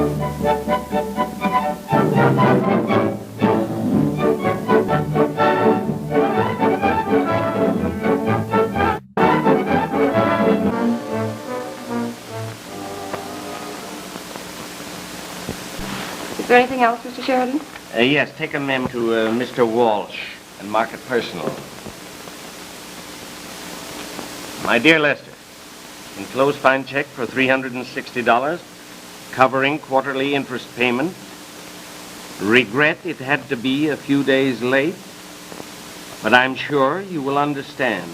Is there anything else, Mr. Sherridan? Yes, take a memo to Mr. Walsh and mark it personal. My dear Lester, enclosed fine check for $360, covering quarterly interest payment. Regret it had to be a few days late, but I'm sure you will understand.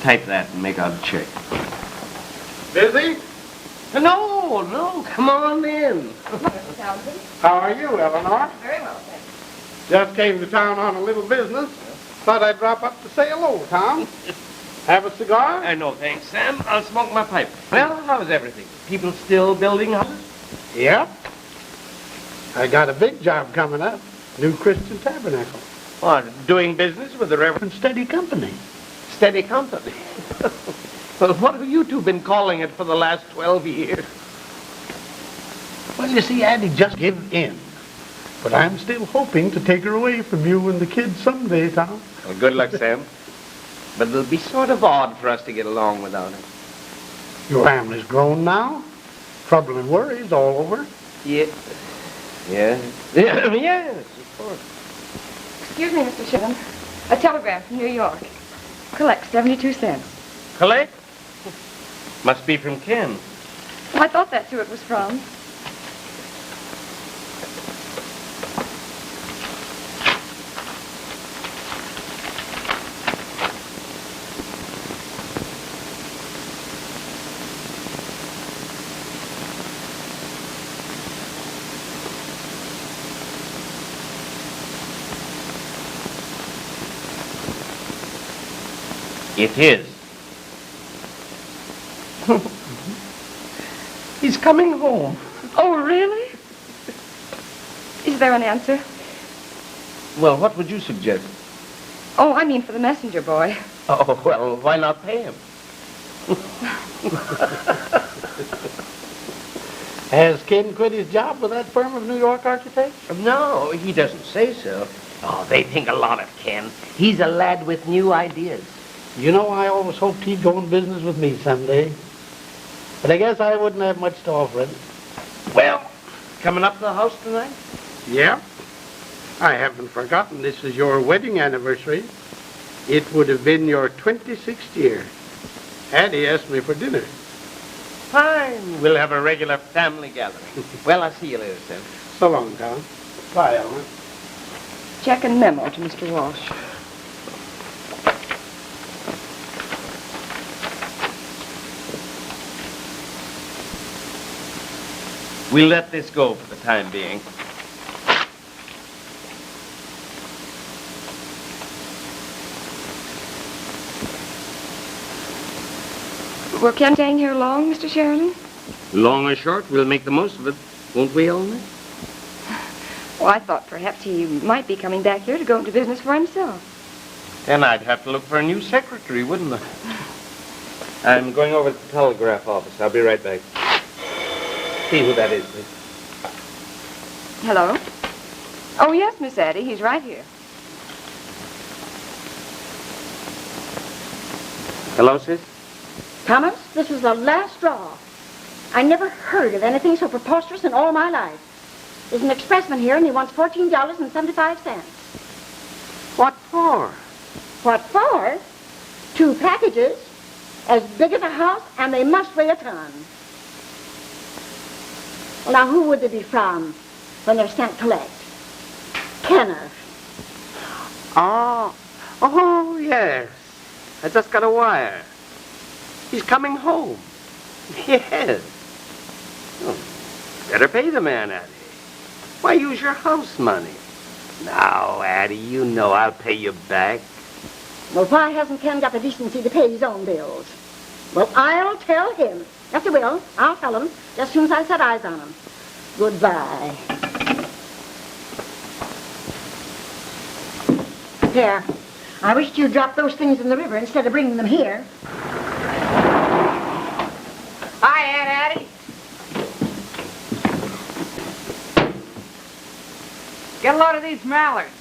Type that and make out a check. Busy? No, come on in. How are you, Eleanor? Very well, thanks. Just came to town on a little business. Thought I'd drop up to say hello, Tom. Have a cigar? No, thanks, Sam. I'll smoke my pipe. Well, how's everything? People still building houses? Yep. I got a big job coming up. New Christian Tabernacle. What, doing business with the Reverend Steady Company. Steady Company? Well, what have you two been calling it for the last 12 years? Well, you see, Addie just gave in. But I'm still hoping to take her away from you and the kids someday, Tom. Well, good luck, Sam. But it'll be sort of odd for us to get along without her. Your family's grown now. Trouble and worries all over. Yeah. Yes, of course. Excuse me, Mr. Sherridan. A telegram from New York. Collect 72 cents. Collect? Must be from Ken. Well, I thought that's who it was from. It is. He's coming home. Oh, really? Is there an answer? Well, what would you suggest? Oh, I mean for the messenger boy. Oh, well, why not pay him? Has Ken quit his job with that firm of New York architects? No, he doesn't say so. Oh, they think a lot of Ken. He's a lad with new ideas. You know, I always hoped he'd go in business with me someday. But I guess I wouldn't have much to offer him. Well, coming up to the house tonight? Yeah. I haven't forgotten this is your wedding anniversary. It would have been your 26th year. Addie asked me for dinner. Fine. We'll have a regular family gathering. Well, I'll see you later, Sam. So long, Tom. Bye, Ellen. Check and memo to Mr. Walsh. We'll let this go for the time being. Were Ken staying here long, Mr. Sherridan? Long or short, we'll make the most of it, won't we, Elmer? Well, I thought perhaps he might be coming back here to go into business for himself. Then I'd have to look for a new secretary, wouldn't I? I'm going over to the telegraph office. I'll be right back. See who that is, please. Hello? Oh, yes, Miss Addie. He's right here. Hello, sis? Thomas, this is the last straw. I never heard of anything so preposterous in all my life. There's an expressman here, and he wants $14.75. What for? What for? 2 packages, as big as a house, and they must weigh a ton. Well, now, who would they be from when they're sent collect? Kenneth. Oh, yes. I just got a wire. He's coming home. Yes. Oh, better pay the man, Addie. Why use your house money? Now, Addie, you know I'll pay you back. Well, why hasn't Ken got the decency to pay his own bills? Well, I'll tell him. Yes, I will. I'll tell him just as soon as I set eyes on him. Goodbye. Here. I wish you'd drop those things in the river instead of bringing them here. Hi, Aunt Addie. Get a load of these mallards.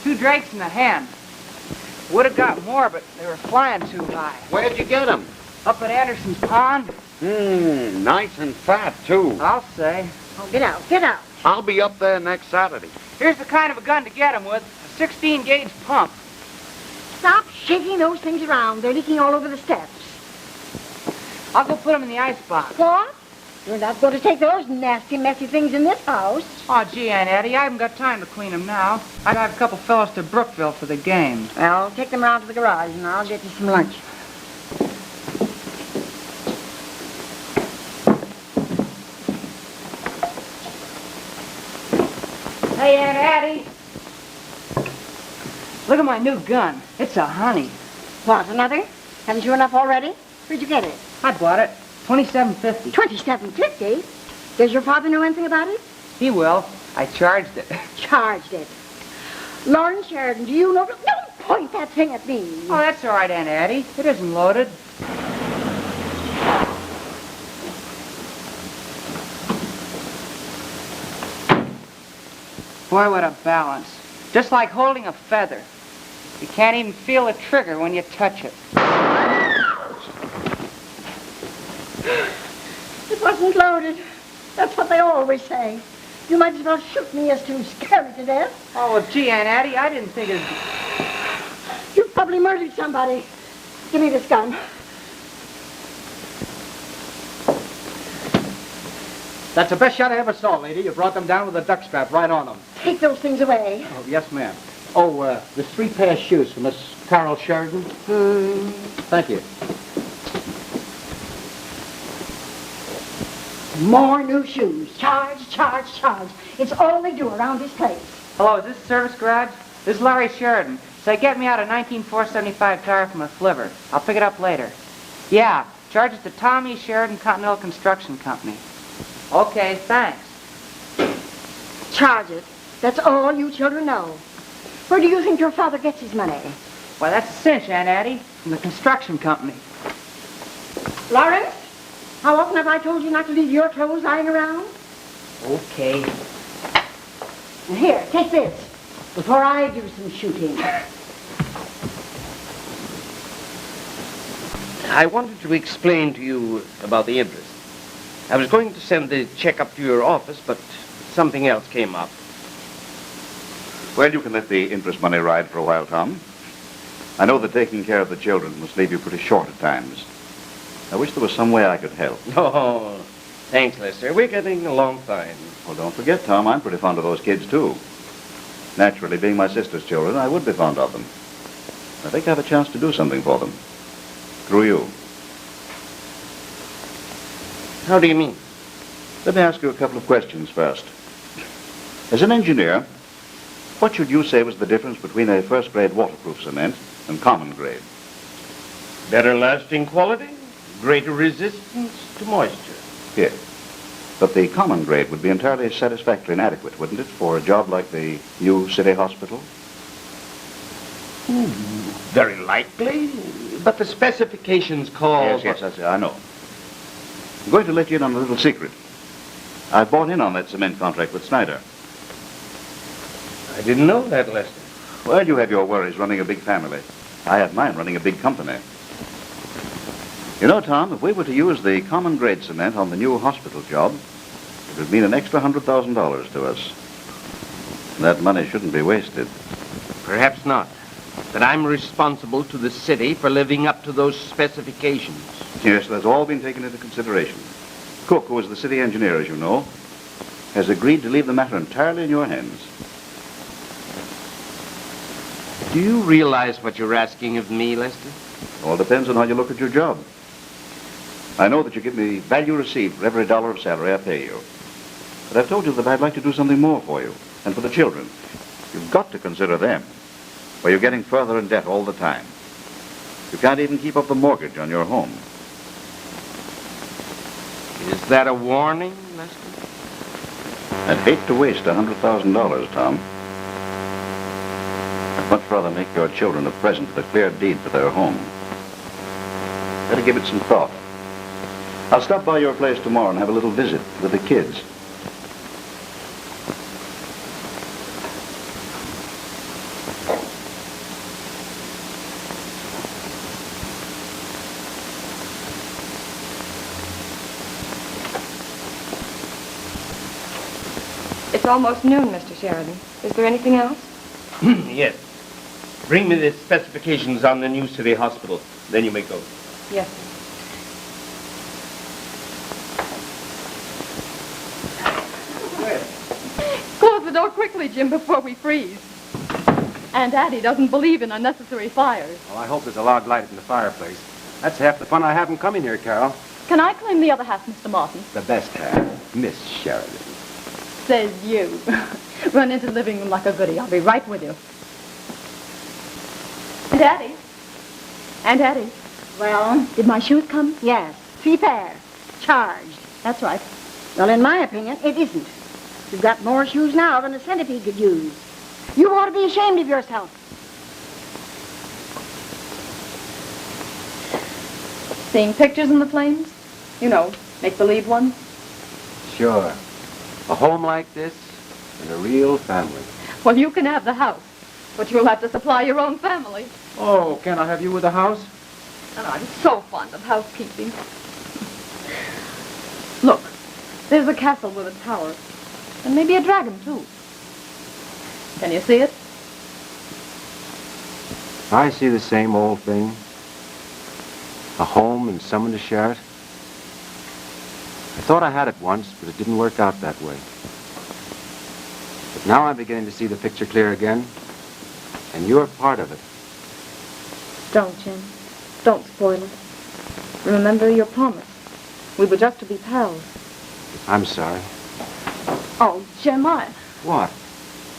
2 drakes and a hen. Would have got more, but they were flying too high. Where'd you get them? Up at Anderson's pond? Nice and fat, too. I'll say. Oh, get out, get out. I'll be up there next Saturday. Here's the kind of a gun to get them with. A 16-gauge pump. Stop shaking those things around. They're leaking all over the steps. I'll go put them in the icebox. What? You're not going to take those nasty, messy things in this house. Oh, gee, Aunt Eddie, I haven't got time to clean them now. I drive a couple fellows to Brookville for the game. Well, take them around to the garage, and I'll get you some lunch. Hey, Aunt Addie. Look at my new gun. It's a honey. What, another? Haven't you enough already? Where'd you get it? I bought it. $27.50. $27.50? Does your father know anything about it? He will. I charged it. Charged it. Lauren Sheridan, do you know? Don't point that thing at me. Oh, that's all right, Aunt Addie. It isn't loaded. Boy, what a balance. Just like holding a feather. You can't even feel the trigger when you touch it. It wasn't loaded. That's what they always say. You might as well shoot me as to scare me to death. Oh, well, gee, Aunt Addie, I didn't think it'd... You've probably murdered somebody. Give me this gun. That's the best shot I ever saw, lady. You brought them down with a duck strap right on them. Take those things away. Oh, yes, ma'am. Oh, the 3 pair of shoes for Miss Carol Sherridan. Thank you. More new shoes. Charge, charge, charge. It's all they do around this place. Hello, is this the service garage? This is Larry Sheridan. Say, get me out a 19,475 tire from a flivver. I'll pick it up later. Yeah, charge it to Tommy Sheridan Continental Construction Company. Okay, thanks. Charge it. That's all you children know. Where do you think your father gets his money? Why, that's a cinch, Aunt Addie, from the construction company. Lawrence, how often have I told you not to leave your clothes lying around? Okay. Now here, take this, before I do some shooting. I wanted to explain to you about the interest. I was going to send the check up to your office, but something else came up. Well, you can let the interest money ride for a while, Tom. I know that taking care of the children must leave you pretty short at times. I wish there was some way I could help. Oh, thanks, Lester. We're getting along fine. Well, don't forget, Tom, I'm pretty fond of those kids, too. Naturally, being my sister's children, I would be fond of them. I think I have a chance to do something for them. Through you. How do you mean? Let me ask you a couple of questions first. As an engineer, what should you say was the difference between a first-grade waterproof cement and common grade? Better lasting quality, greater resistance to moisture. Yes. But the common grade would be entirely satisfactory and adequate, wouldn't it, for a job like the new city hospital? Very likely, but the specifications call... Yes, I know. I'm going to let you in on a little secret. I've bought in on that cement contract with Snyder. I didn't know that, Lester. Well, you have your worries running a big family. I have mine running a big company. You know, Tom, if we were to use the common grade cement on the new hospital job, it would mean an extra $100,000 to us. That money shouldn't be wasted. Perhaps not. But I'm responsible to the city for living up to those specifications. Yes, that's all been taken into consideration. Cook, who is the city engineer, as you know, has agreed to leave the matter entirely in your hands. Do you realize what you're asking of me, Lester? All depends on how you look at your job. I know that you give me value received for every dollar of salary I pay you. But I've told you that I'd like to do something more for you, and for the children. You've got to consider them, or you're getting further in debt all the time. You can't even keep up the mortgage on your home. Is that a warning, Lester? I'd hate to waste $100,000, Tom. I'd much rather make your children a present with a clear deed for their home. Better give it some thought. I'll stop by your place tomorrow and have a little visit with the kids. almost noon, Mr. Sherridan. Is there anything else? Yes. Bring me the specifications on the news to the hospital. Then you may go. Yes, sir. Close the door quickly, Jim, before we freeze. Aunt Addie doesn't believe in unnecessary fires. Well, I hope there's a log lighted in the fireplace. That's half the fun I have in coming here, Carol. Can I claim the other half, Mr. Martin? The best half, Miss Sheridan. Says you. Run into the living room like a goodie. I'll be right with you. Aunt Addie? Aunt Addie? Well, Did my shoes come? yes, 3 pairs. Charged. That's right. Well, in my opinion, it isn't. You've got more shoes now than a centipede could use. You ought to be ashamed of yourself. Seeing pictures in the flames? You know, make-believe ones? Sure. A home like this and a real family. Well, you can have the house, but you'll have to supply your own family. Oh, can I have you with the house? And I'm so fond of housekeeping. Look, there's a castle with a tower. And maybe a dragon, too. Can you see it? I see the same old thing. A home and someone to share it. I thought I had it once, but it didn't work out that way. But now I'm beginning to see the picture clear again, and you're part of it. Don't, Jim. Don't spoil it. Remember your promise. We were just to be pals. I'm sorry. Oh, Jim, What?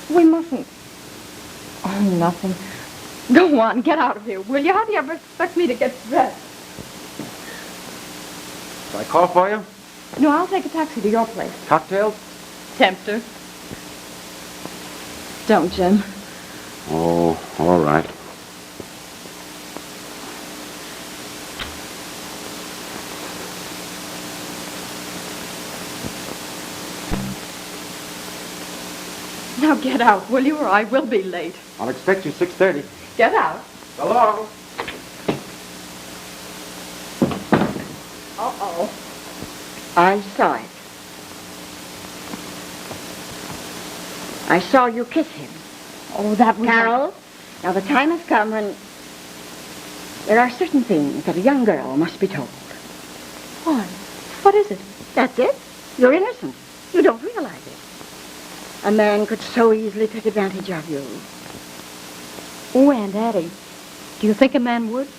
we mustn't. Oh, nothing. Go on, get out of here, will you? How do you ever expect me to get dressed? Shall I call for you? No, I'll take a taxi to your place. Cocktails? Tempter. Don't, Jim. Oh, all right. Now get out, will you, or I will be late. I'll expect you 6:30. Get out. So long. Uh-oh. I saw it. I saw you kiss him. Oh, that was... Carol, now the time has come when there are certain things that a young girl must be told. Why? What is it? That's it. You're innocent. You don't realize it. A man could so easily take advantage of you. Oh, Aunt Addie, do you think a man would?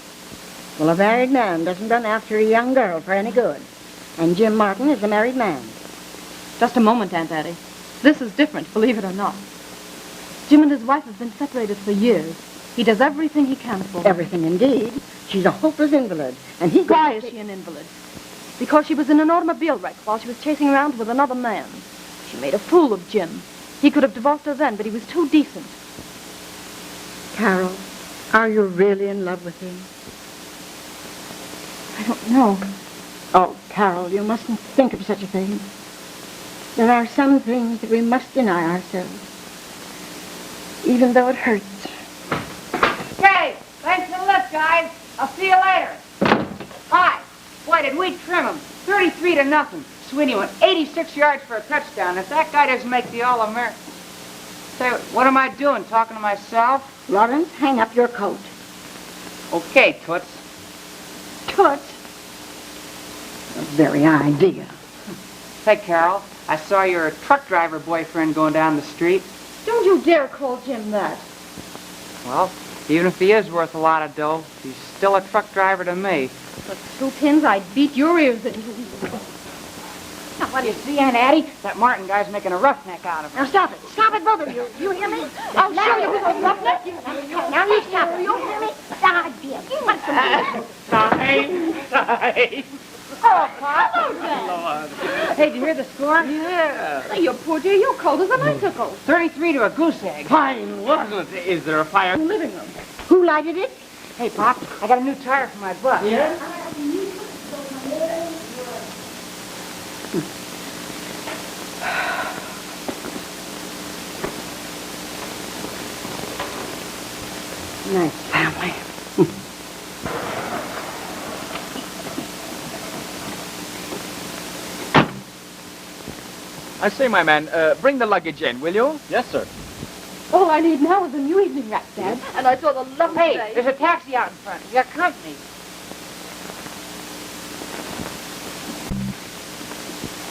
Well, a married man doesn't run after a young girl for any good. And Jim Martin is a married man. Just a moment, Aunt Addie. This is different, believe it or not. Jim and his wife have been separated for years. He does everything he can for her. Everything indeed. She's a hopeless invalid. And he... Why is she an invalid? Because she was in an automobile wreck while she was chasing around with another man. She made a fool of Jim. He could have divorced her then, but he was too decent. Carol, are you really in love with him? I don't know. Oh, Carol, you mustn't think of such a thing. There are some things that we must deny ourselves, even though it hurts. Okay, thanks for the lift, guys. I'll see you later. Hi. Boy, did we trim him. 33-0. Sweeney went 86 yards for a touchdown. If that guy doesn't make the All-American... Say, what am I doing, talking to myself? Lawrence, hang up your coat. Okay, Toots. Toots? The very idea. Hey, Carol, I saw your truck driver boyfriend going down the street. Don't you dare call Jim that. Well, even if he is worth a lot of dough, he's still a truck driver to me. For 2 pins, I'd beat your ears into... Now, what do you see, Aunt Addie? That Martin guy's making a roughneck out of her. Now stop it. Stop it, both of you. You hear me? I'll show you who's a roughneck. Now you stop it. You hear me? Ah, dear. You must Time. Oh, Pop. Hey, did you hear the score? Yeah. You poor dear, you're cold as an icicle. 33 to a goose egg. Fine, wasn't it? Is there a fire? Living room. Who lighted it? Hey, Pop, I got a new tire for my bus. Yeah? Nice family. I say, my man, bring the luggage in, will you? Yes, sir. All I need now is a new evening wrap, Dad. And I saw the lovely Hey, day. there's a taxi out in front. We got company.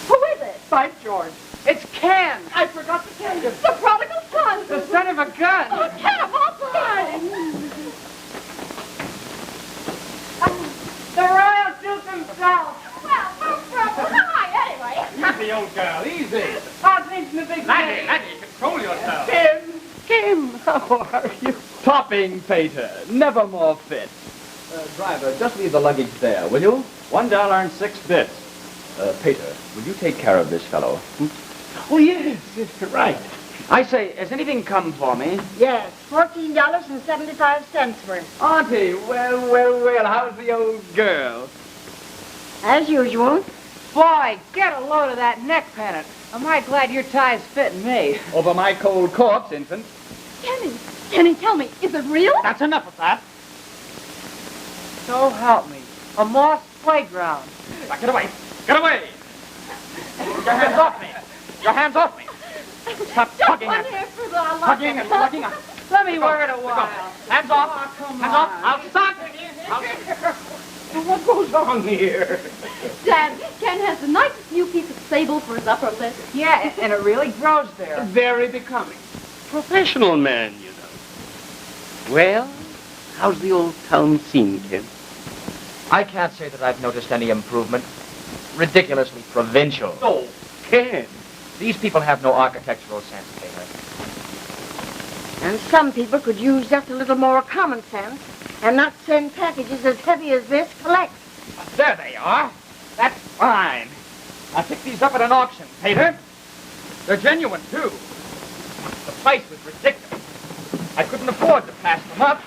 Who is it? By George. It's Ken. I forgot to tell you. The prodigal son. The son of a gun. Oh, Ken of all time. The royal duke himself. Well, hi, anyway. Easy, old girl, easy. All things in the big Laddie, day. Laddie, control yourself. Kim, how are you? Topping, Pater. Never more fit. Driver, just leave the luggage there, will you? $1.06. Pater, will you take care of this fellow? Oh, yes, right. I say, has anything come for me? Yes, $14.75 worth. Auntie, well, how's the old girl? As usual. Boy, get a load of that neck pennant. Am I glad your tie's fitting me. Over my cold corpse, infant. Kenny, tell me, is it real? That's enough of that. So help me. A moss playground. Now, get away. Get away. Your hands off me. Your hands off me. Stop tugging at me. Tugging and tugging up. Let me wear it a while. Hands off. Oh, come Hands off. on. I'll stop. What goes on here? Dad, Ken has the nicest new piece of sable for his upper lip. Yeah, and it really grows there. Very becoming. Professional man, you know. Well, how's the old town scene, Ken? I can't say that I've noticed any improvement. Ridiculously provincial. Oh, Ken. These people have no architectural sense, Pater. And some people could use just a little more common sense and not send packages as heavy as this collect. There they are. That's fine. I picked these up at an auction, Pater. They're genuine, too. The price was ridiculous. I couldn't afford to pass them up.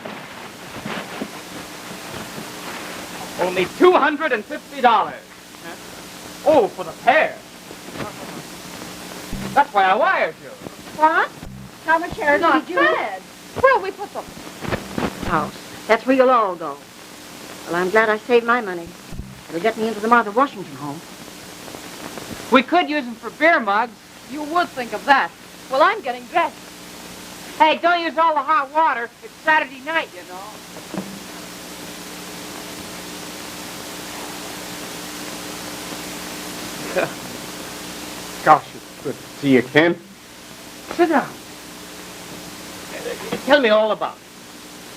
Only $250. Oh, for the pair. That's why I wired you. What? Thomas Sherridan, Not did you... bad. Well, we put them. House. That's where you'll all go. Well, I'm glad I saved my money. It'll get me into the Martha Washington home. We could use them for beer mugs. You would think of that. Well, I'm getting dressed. Hey, don't use all the hot water. It's Saturday night, you know. Gosh, it's good to see you, Ken. Sit down. Tell me all about it.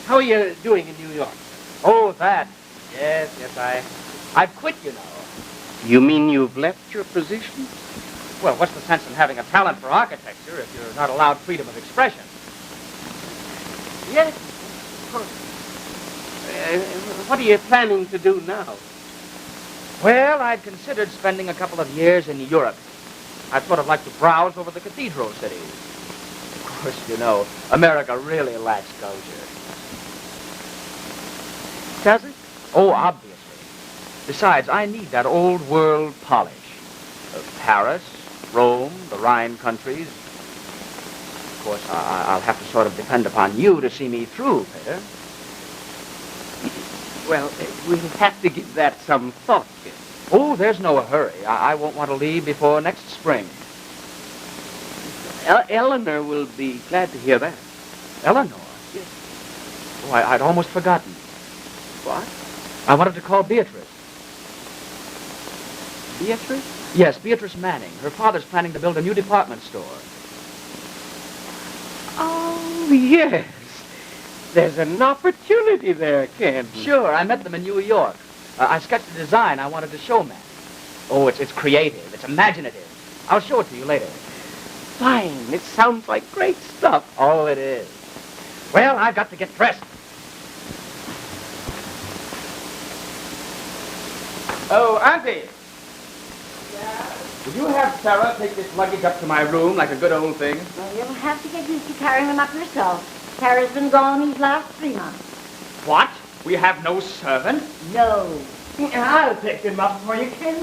How are you doing in New York? Oh, that. Yes, I've quit, you know. You mean you've left your position? Well, what's the sense in having a talent for architecture if you're not allowed freedom of expression? Yes, of course. What are you planning to do now? Well, I'd considered spending a couple of years in Europe. I'd sort of like to browse over the cathedral cities. Of course, you know, America really lacks culture. Does it? Oh, obviously. Besides, I need that old world polish. Paris, Rome, the Rhine countries. Of course, I'll have to sort of depend upon you to see me through, Peter. Well, we'll have to give that some thought, kid. Oh, there's no hurry. I won't want to leave before next spring. Eleanor will be glad to hear that. Eleanor? Yes. Oh, I'd almost forgotten. What? I wanted to call Beatrice. Beatrice? Yes, Beatrice Manning. Her father's planning to build a new department store. Oh, yes. There's an opportunity there, Ken. Sure, I met them in New York. I sketched a design I wanted to show Matt. Oh, it's creative. It's imaginative. I'll show it to you later. Fine. It sounds like great stuff. Oh, it is. Well, I've got to get dressed. Oh, Auntie. Yeah? Would you have Sarah take this luggage up to my room like a good old thing? Well, you'll have to get used to carrying them up yourself. Sarah's been gone these last 3 months. What? We have no servant? No. I'll take them up for you, Ken.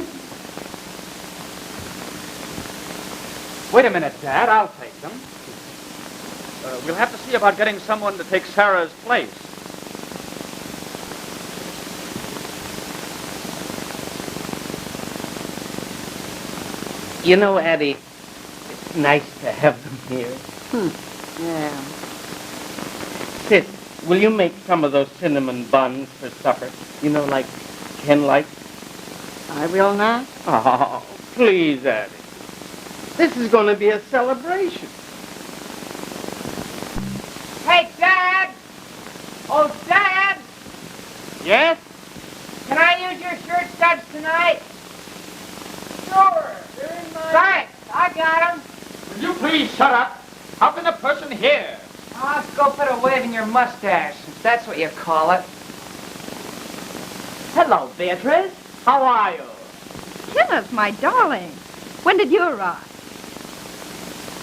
Wait a minute, Dad. I'll take them. We'll have to see about getting someone to take Sarah's place. You know, Addie, nice to have them here. Yeah. Sis, will you make some of those cinnamon buns for supper? You know, like Ken likes? I will not. Oh, please, Addie. This is going to be a celebration. Hey, Dad! Oh, Dad! Yes? Can I use your shirt studs tonight? Sure. They're in my... Thanks. I got them. Will you please shut up? How can the person here? Oh, let's go put a wave in your mustache, if that's what you call it. Hello, Beatrice. How are you? Kenneth, my darling. When did you arrive?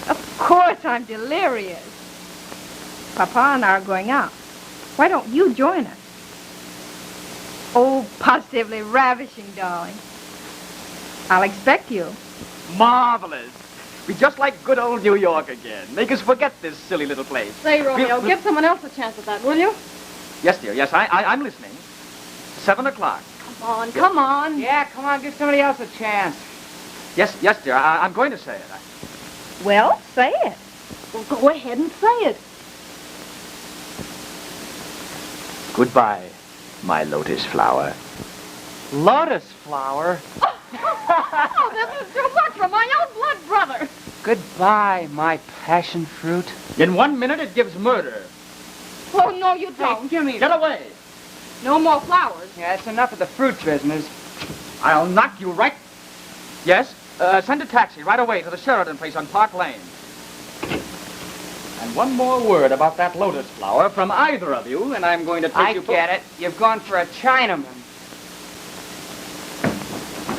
Of course I'm delirious. Papa and I are going out. Why don't you join us? Oh, positively ravishing, darling. I'll expect you. Marvelous. Be just like good old New York again. Make us forget this silly little place. Say, Romeo, give someone else a chance at that, will you? Yes, dear. Yes, I'm listening. 7 o'clock. Come on, come on. Yeah, come on, give somebody else a chance. Yes, dear. I'm going to say it. Well, say it. Well, go ahead and say it. Goodbye, my lotus flower. Lotus flower? Oh, this is too much for my own blood brother. Goodbye, my passion fruit. In 1 minute, it gives murder. Oh, no, you Hey, don't. give me Get away. No more flowers. Yeah, it's enough of the fruit business. I'll knock you right... Yes? Send a taxi right away to the Sherridan place on Park Lane. And one more word about that lotus flower from either of you, and I'm going to take I you... get it. You've gone for a Chinaman.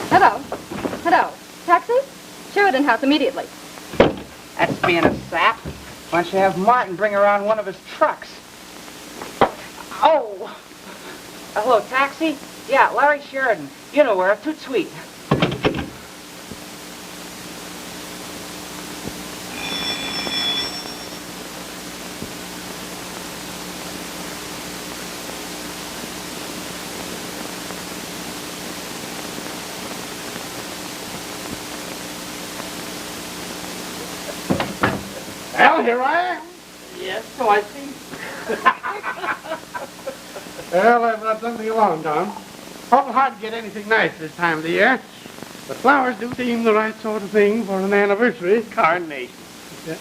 Hello. Hello. Taxi? Sheridan House, immediately. That's being a sap. Why don't you have Martin bring around one of his trucks? Oh! Hello, taxi? Yeah, Larry Sheridan. You know where, toot sweet. Well, here I am. Yes, so I see. Well, I've brought something along, Tom. Awful hard to get anything nice this time of the year. But flowers do seem the right sort of thing for an anniversary. Carnation. Yeah.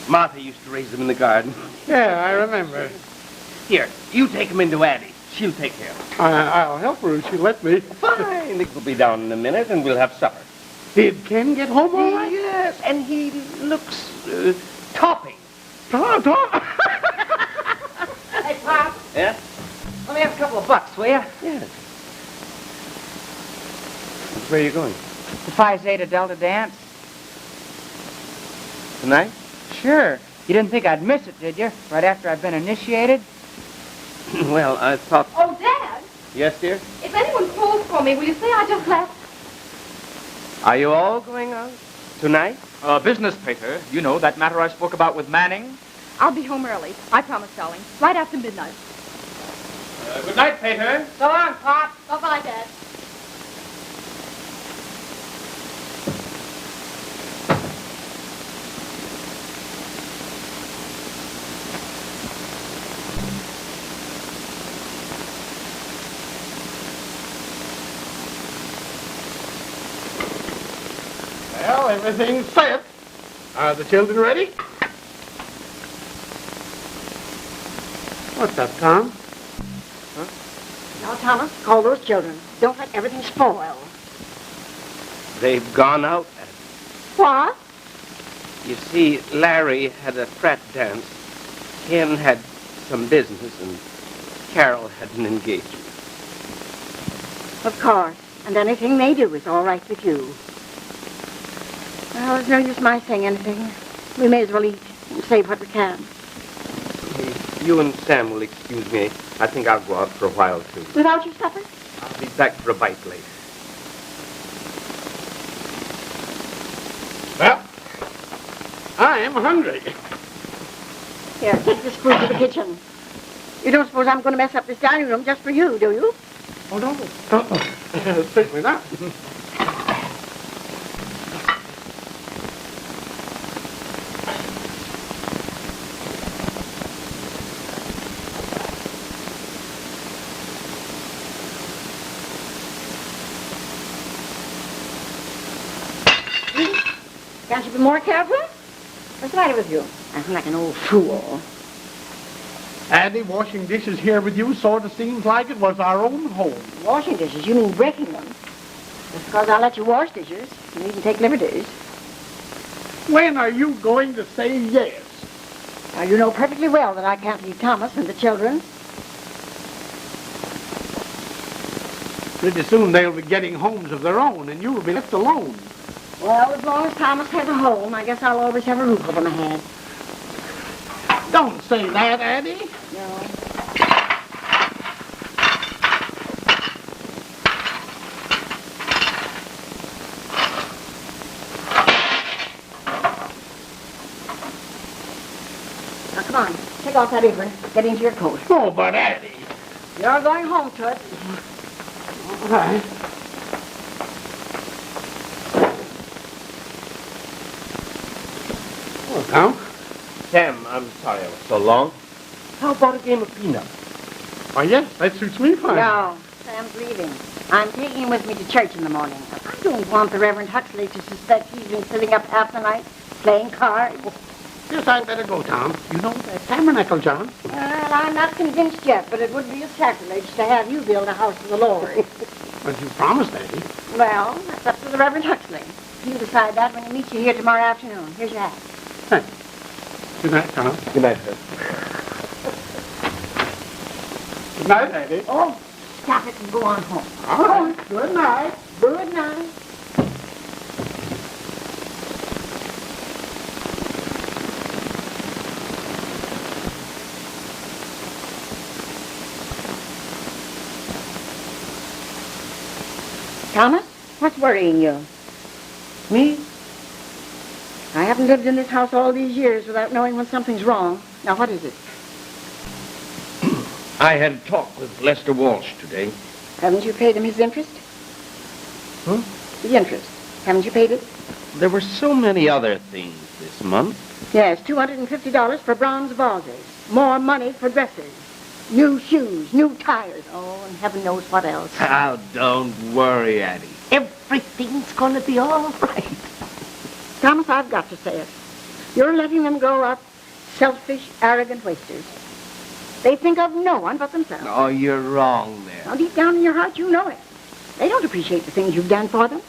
Martha used to raise them in the garden. Yeah, I remember. Here, you take them into Addie. She'll take care of them. I'll help her if she'll let me. Fine. Nick will be down in a minute, and we'll have supper. Did Ken get home all right? Yes, and he looks topping. Tom. Hey, Pop. Yeah? Let me have a couple of bucks, will you? Yes. Where are you going? The Phi Zeta Delta dance? Tonight? Sure. You didn't think I'd miss it, did you? Right after I've been initiated? Well, I thought... Oh, Dad, Yes, dear? if anyone calls for me, will you say I just left? Are you all going out tonight? Business, Peter. You know that matter I spoke about with Manning? I'll be home early. I promise, darling. Right after midnight. Good night, Peter. So long, Pop. Bye-bye, Dad. Well, everything's set. Are the children ready? What's up, Tom? Now, Thomas, call those children. Don't let everything spoil. They've gone out. What? You see, Larry had a frat dance. Ken had some business, and Carol had an engagement. Of course. And anything they do is all right with you. Well, there's no use my saying anything. We may as well eat and save what we can. Hey, you and Sam will excuse me. I think I'll go out for a while, too. Without your supper? I'll be back for a bite later. Well, I am hungry. Here, take this food to the kitchen. You don't suppose I'm going to mess up this dining room just for you, do you? Oh, no. Certainly not. Can't you be more careful? What's the matter with you? Acting like an old fool. Addie, washing dishes here with you sort of seems like it was our own home. Washing dishes? You mean breaking them? Just because I'll let you wash dishes. You needn't take liberties. When are you going to say yes? Now, you know perfectly well that I can't leave Thomas and the children. Pretty soon they'll be getting homes of their own, and you'll be left alone. Well, as long as Thomas has a home, I guess I'll always have a roof over my head. Don't say that, Addie. No. Now, come on. Take off that apron. Get into your coat. Oh, but Addie. You're going home, Toots. All right. Oh, Tom. Sam, I'm sorry I was so long. How about a game of peanuts? Oh, yes, that suits me fine. No, Sam's leaving. I'm taking him with me to church in the morning. I don't want the Reverend Huxley to suspect he's been sitting up half the night playing cards. Yes, I'd better go, Tom. You know that tabernacle, John? Well, I'm not convinced yet, but it would be a sacrilege to have you build a house for the Lord. But you promised, Addie. Well, that's up to the Reverend Huxley. He'll decide that when he meets you here tomorrow afternoon. Here's your hat. Thanks. Good night, Tom. Good night, sir. Good night, Addie. Oh, stop it and go on home. All right. Good night. Good night. Thomas, what's worrying you? Me? I haven't lived in this house all these years without knowing when something's wrong. Now, what is it? I had a talk with Lester Walsh today. Haven't you paid him his interest? Huh? The interest. Haven't you paid it? There were so many other things this month. Yes, $250 for bronze vases. More money for dresses. New shoes, new tires. Oh, and heaven knows what else. Oh, don't worry, Addie. Everything's going to be all right. Thomas, I've got to say it. You're letting them grow up selfish, arrogant wasters. They think of no one but themselves. Oh, you're wrong there. Now, deep down in your heart, you know it. They don't appreciate the things you've done for them.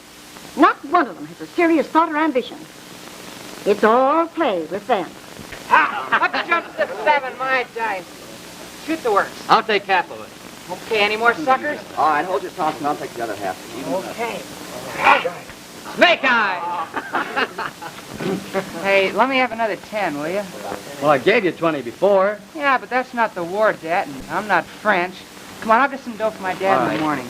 Not one of them has a serious thought or ambition. It's all play with them. What jumps the 7, my dice? Shoot the works. I'll take half of it. Okay, any more suckers? All right, hold your toss and I'll take the other half. Okay. Snake eyes! Hey, let me have another 10, will you? Well, I gave you 20 before. Yeah, but that's not the war debt, and I'm not French. Come on, I'll get some dough for my dad in the morning.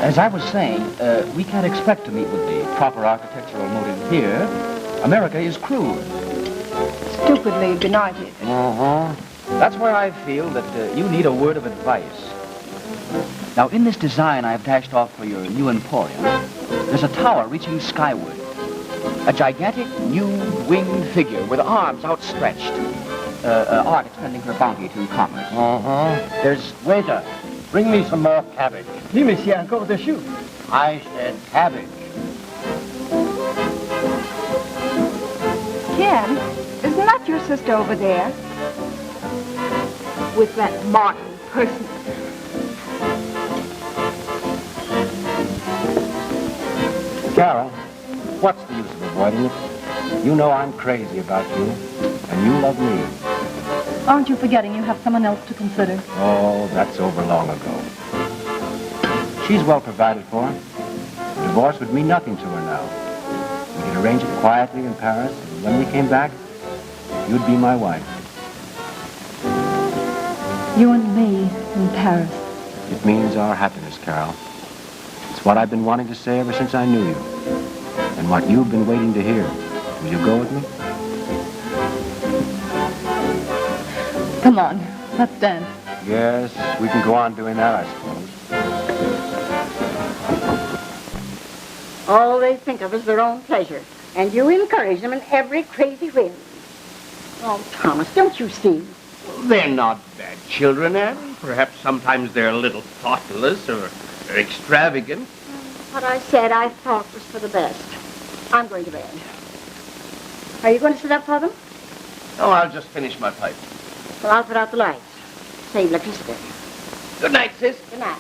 As I was saying, we can't expect to meet with the proper architectural motive here. America is crude. Stupidly benighted. Uh-huh. That's where I feel that you need a word of advice. Now, in this design I've dashed off for your new emporium, there's a tower reaching skyward. A gigantic new winged figure with arms outstretched. Art extending her bounty to commerce. Uh-huh. There's... Waiter, bring me some more cabbage. Oui, monsieur, encore de choux. I said cabbage. Ken, isn't that your sister over there? With that Martin person. Carol, what's the use of avoiding it? You know I'm crazy about you, and you love me. Aren't you forgetting you have someone else to consider? Oh, that's over long ago. She's well provided for. Divorce would mean nothing to her now. We could arrange it quietly in Paris, and when we came back, you'd be my wife. You and me in Paris. It means our happiness, Carol. It's what I've been wanting to say ever since I knew you. And what you've been waiting to hear. Will you go with me? Come on, let's dance. Yes, we can go on doing that, I suppose. All they think of is their own pleasure, and you encourage them in every crazy whim. Oh, Thomas, don't you see? They're not bad children, Anne. Perhaps sometimes they're a little thoughtless or extravagant. What I said I thought was for the best. I'm going to bed. Are you going to sit up for them? Oh, I'll just finish my pipe. Well, I'll put out the lights. Save electricity. Good night, sis. Good night.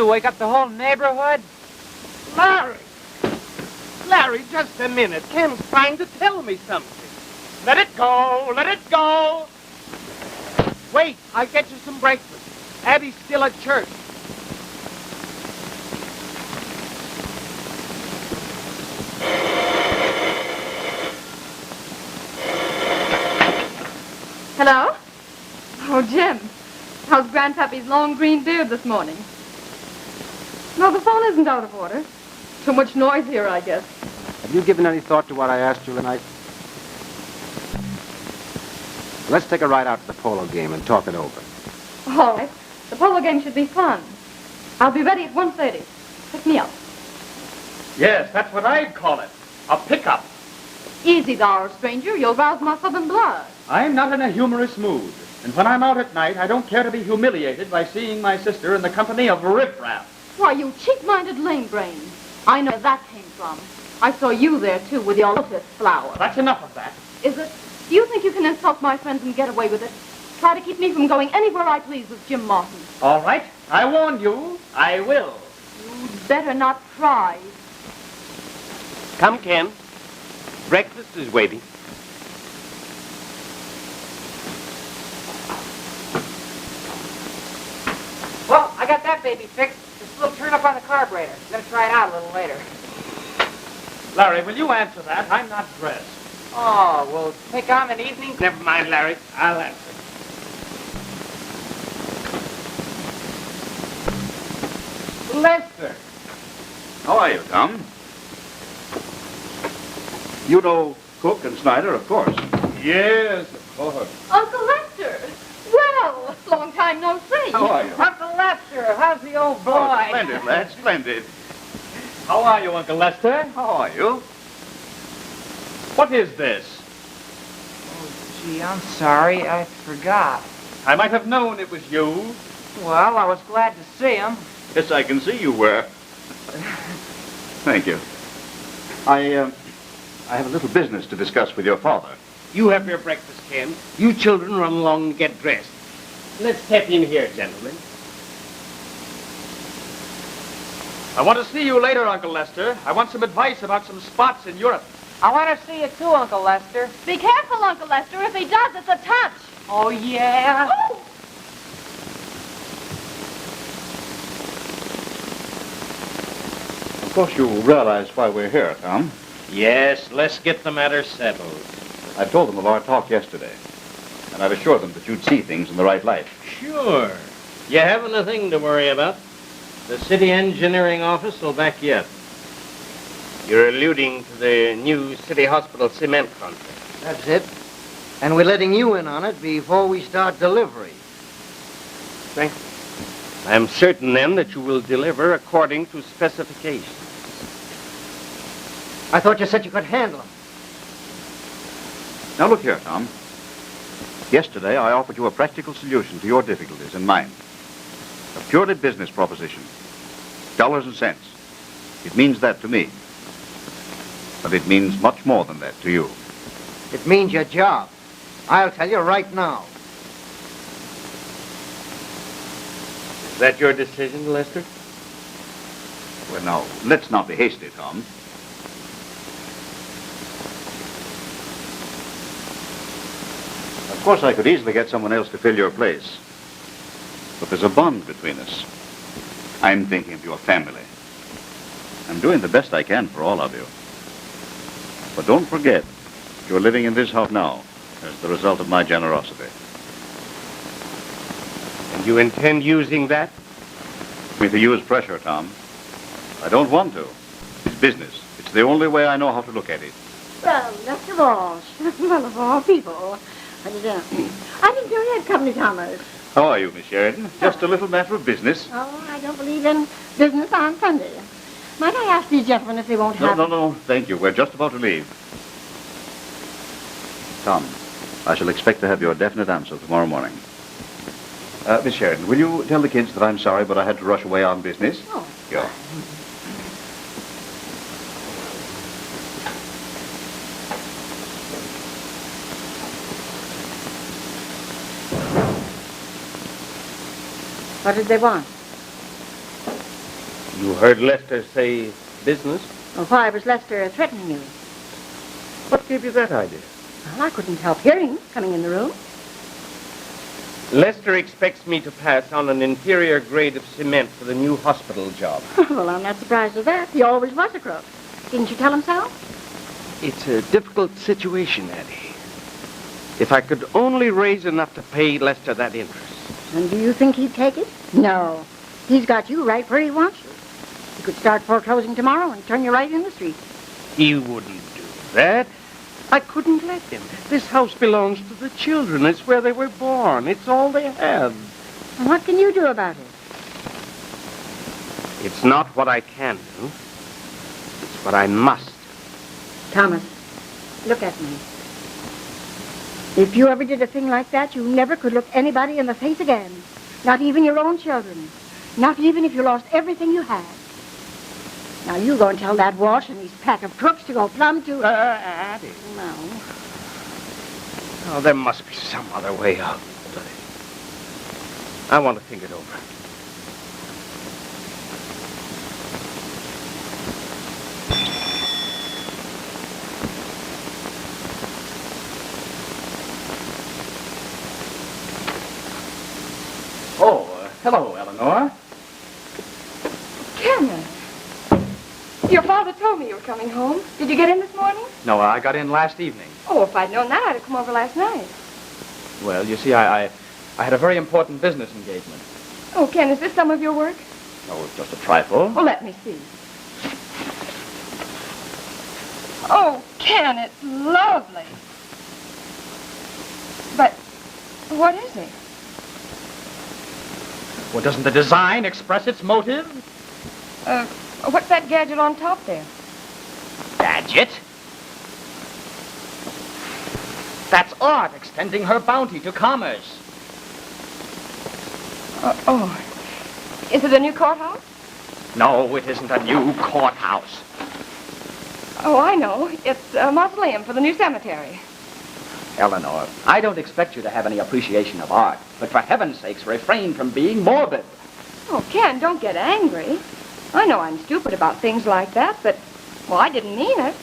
Wake up the whole neighborhood? Larry! Larry, just a minute. Ken's trying to tell me something. Let it go! Let it go! Wait, I'll get you some breakfast. Addie's still at church. Hello? Oh, Jim. How's Grandpappy's long green beard this morning? No, the phone isn't out of order. Too much noise here, I guess. Have you given any thought to what I asked you tonight? Let's take a ride out to the polo game and talk it over. All right. The polo game should be fun. I'll be ready at 1:30. Pick me up. Yes, that's what I'd call it. A pickup. Easy thou, stranger. You'll rouse my southern blood. I'm not in a humorous mood. And when I'm out at night, I don't care to be humiliated by seeing my sister in the company of riffraff. Why, you cheap-minded lame brain. I know where that came from. I saw you there, too, with your lotus flower. That's enough of that. Is it? Do you think you can insult my friends and get away with it? Try to keep me from going anywhere I please with Jim Martin. All right. I warn you, I will. You'd better not try. Come, Ken. Breakfast is waiting. Well, I got that baby fixed. Just a little turn up on the carburetor. I'm going to try it out a little later. Larry, will you answer that? I'm not dressed. Oh, well, take on an evening. Never mind, Larry. I'll answer. Lester. How are you, Tom? You know Cook and Snyder, of course. Yes, of course. Uncle Lester. Well, long time no see. How are you? Uncle Lester, how's the old boy? Oh, splendid, lad, splendid. How are you, Uncle Lester? How are you? What is this? Oh, gee, I'm sorry. I forgot. I might have known it was you. Well, I was glad to see him. Yes, I can see you were. Thank you. I have a little business to discuss with your father. You have your breakfast, Ken. You children run along and get dressed. Let's step in here, gentlemen. I want to see you later, Uncle Lester. I want some advice about some spots in Europe. I want to see you too, Uncle Lester. Be careful, Uncle Lester. If he does, it's a touch. Oh, yeah? Oh! Of course, you realize why we're here, Tom. Yes, let's get the matter settled. I told them of our talk yesterday, and I've assured them that you'd see things in the right light. Sure. You haven't a thing to worry about. The city engineering office will back you up. You're alluding to the new city hospital cement contract. That's it. And we're letting you in on it before we start delivery. Thank you. I'm certain then that you will deliver according to specifications. I thought you said you could handle them. Now look here, Tom. Yesterday, I offered you a practical solution to your difficulties and mine. A purely business proposition. Dollars and cents. It means that to me. But it means much more than that to you. It means your job. I'll tell you right now. Is that your decision, Lester? Well, now, let's not be hasty, Tom. Of course, I could easily get someone else to fill your place. But there's a bond between us. I'm thinking of your family. I'm doing the best I can for all of you. But don't forget, you're living in this house now as the result of my generosity. And you intend using that? Me to use pressure, Tom. I don't want to. It's business. It's the only way I know how to look at it. Well, best of all, well, of all people, I didn't know you had company, Thomas. How are you, Miss Sheridan? Just a little matter of business. Oh, I don't believe in business on Sunday. Might I ask these gentlemen if they won't have... No, thank you. We're just about to leave. Tom, I shall expect to have your definite answer tomorrow morning. Miss Sheridan, will you tell the kids that I'm sorry, but I had to rush away on business? Oh. Yeah. What did they want? You heard Lester say business? Well, why was Lester threatening you? What gave you that idea? Well, I couldn't help hearing coming in the room. Lester expects me to pass on an inferior grade of cement for the new hospital job. Well, I'm not surprised at that. He always was a crook. Didn't you tell him so? It's a difficult situation, Addie. If I could only raise enough to pay Lester that interest. And do you think he'd take it? No. He's got you right where he wants you. He could start foreclosing tomorrow and turn you right in the street. He wouldn't do that. I couldn't let him. This house belongs to the children. It's where they were born. It's all they have. And what can you do about it? It's not what I can do. It's what I must. Thomas, look at me. If you ever did a thing like that, you never could look anybody in the face again. Not even your own children. Not even if you lost everything you had. Now, you go and tell that Walsh and his pack of crooks to go plumb to... Addie. No. Oh, there must be some other way out. I want to think it over. Hello, Eleanor. Kenneth. Your father told me you were coming home. Did you get in this morning? No, I got in last evening. Oh, if I'd known that, I'd have come over last night. Well, you see, I had a very important business engagement. Oh, Ken, is this some of your work? Oh, it's just a trifle. Well, let me see. Oh, Ken, it's lovely. But what is it? Well, doesn't the design express its motive? What's that gadget on top there? Gadget? That's art extending her bounty to commerce. Is it a new courthouse? No, it isn't a new courthouse. Oh, I know. It's a mausoleum for the new cemetery. Eleanor, I don't expect you to have any appreciation of art, but for heaven's sakes, refrain from being morbid. Oh, Ken, don't get angry. I know I'm stupid about things like that, but, well, I didn't mean it.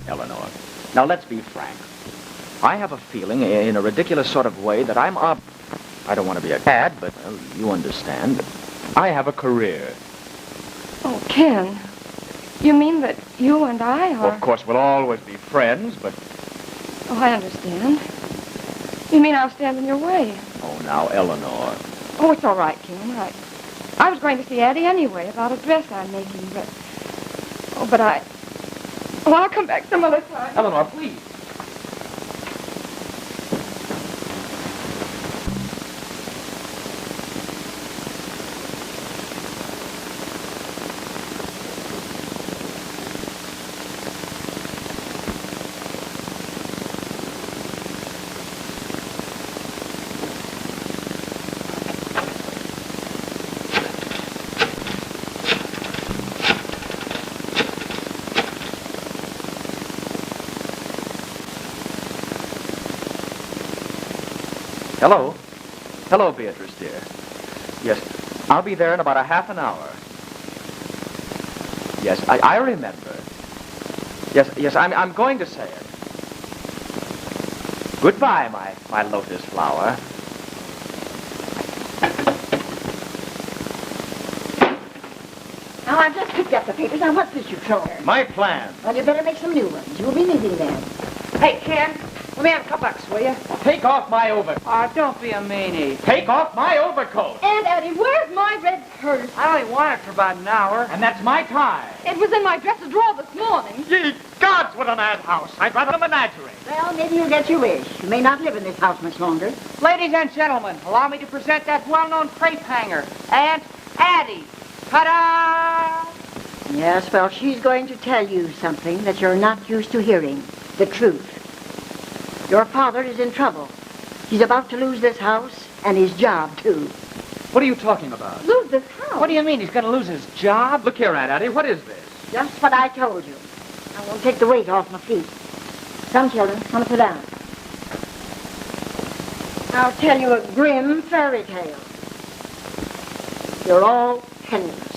Eleanor, now let's be frank. I have a feeling, in a ridiculous sort of way, that I don't want to be a cad, but you understand. I have a career. Oh, Ken, you mean that you and I are... Well, of course, we'll always be friends, but... Oh, I understand. You mean I'll stand in your way? Oh, now, Eleanor. Oh, it's all right, Ken. I was going to see Addie anyway about a dress I'm making, but... Oh, but Oh, I'll come back some other time. Eleanor, please. Hello. Hello, Beatrice, dear. Yes, I'll be there in about a half an hour. Yes, I remember. Yes, I'm going to say it. Goodbye, my lotus flower. Now, I've just picked up the papers. Now, what's this you throw her? My plan. Well, you better make some new ones. You'll be needing them. Hey, Ken, let me have a couple bucks, will you? Take off my overcoat. Oh, don't be a meanie. Take off my overcoat. Aunt Addie, where's my red purse? I only want it for about an hour. And that's my tie. It was in my dresser drawer this morning. Ye gods, what a madhouse. I'd rather a menagerie. Well, maybe you'll get your wish. You may not live in this house much longer. Ladies and gentlemen, allow me to present that well-known crepe hanger, Aunt Addie. Ta-da! Yes, well, she's going to tell you something that you're not used to hearing. The truth. Your father is in trouble. He's about to lose this house and his job, too. What are you talking about? Lose this house? What do you mean, he's going to lose his job? Look here, Aunt Addie, what is this? Just what I told you. I won't take the weight off my feet. Come, children, come sit down. I'll tell you a grim fairy tale. You're all penniless.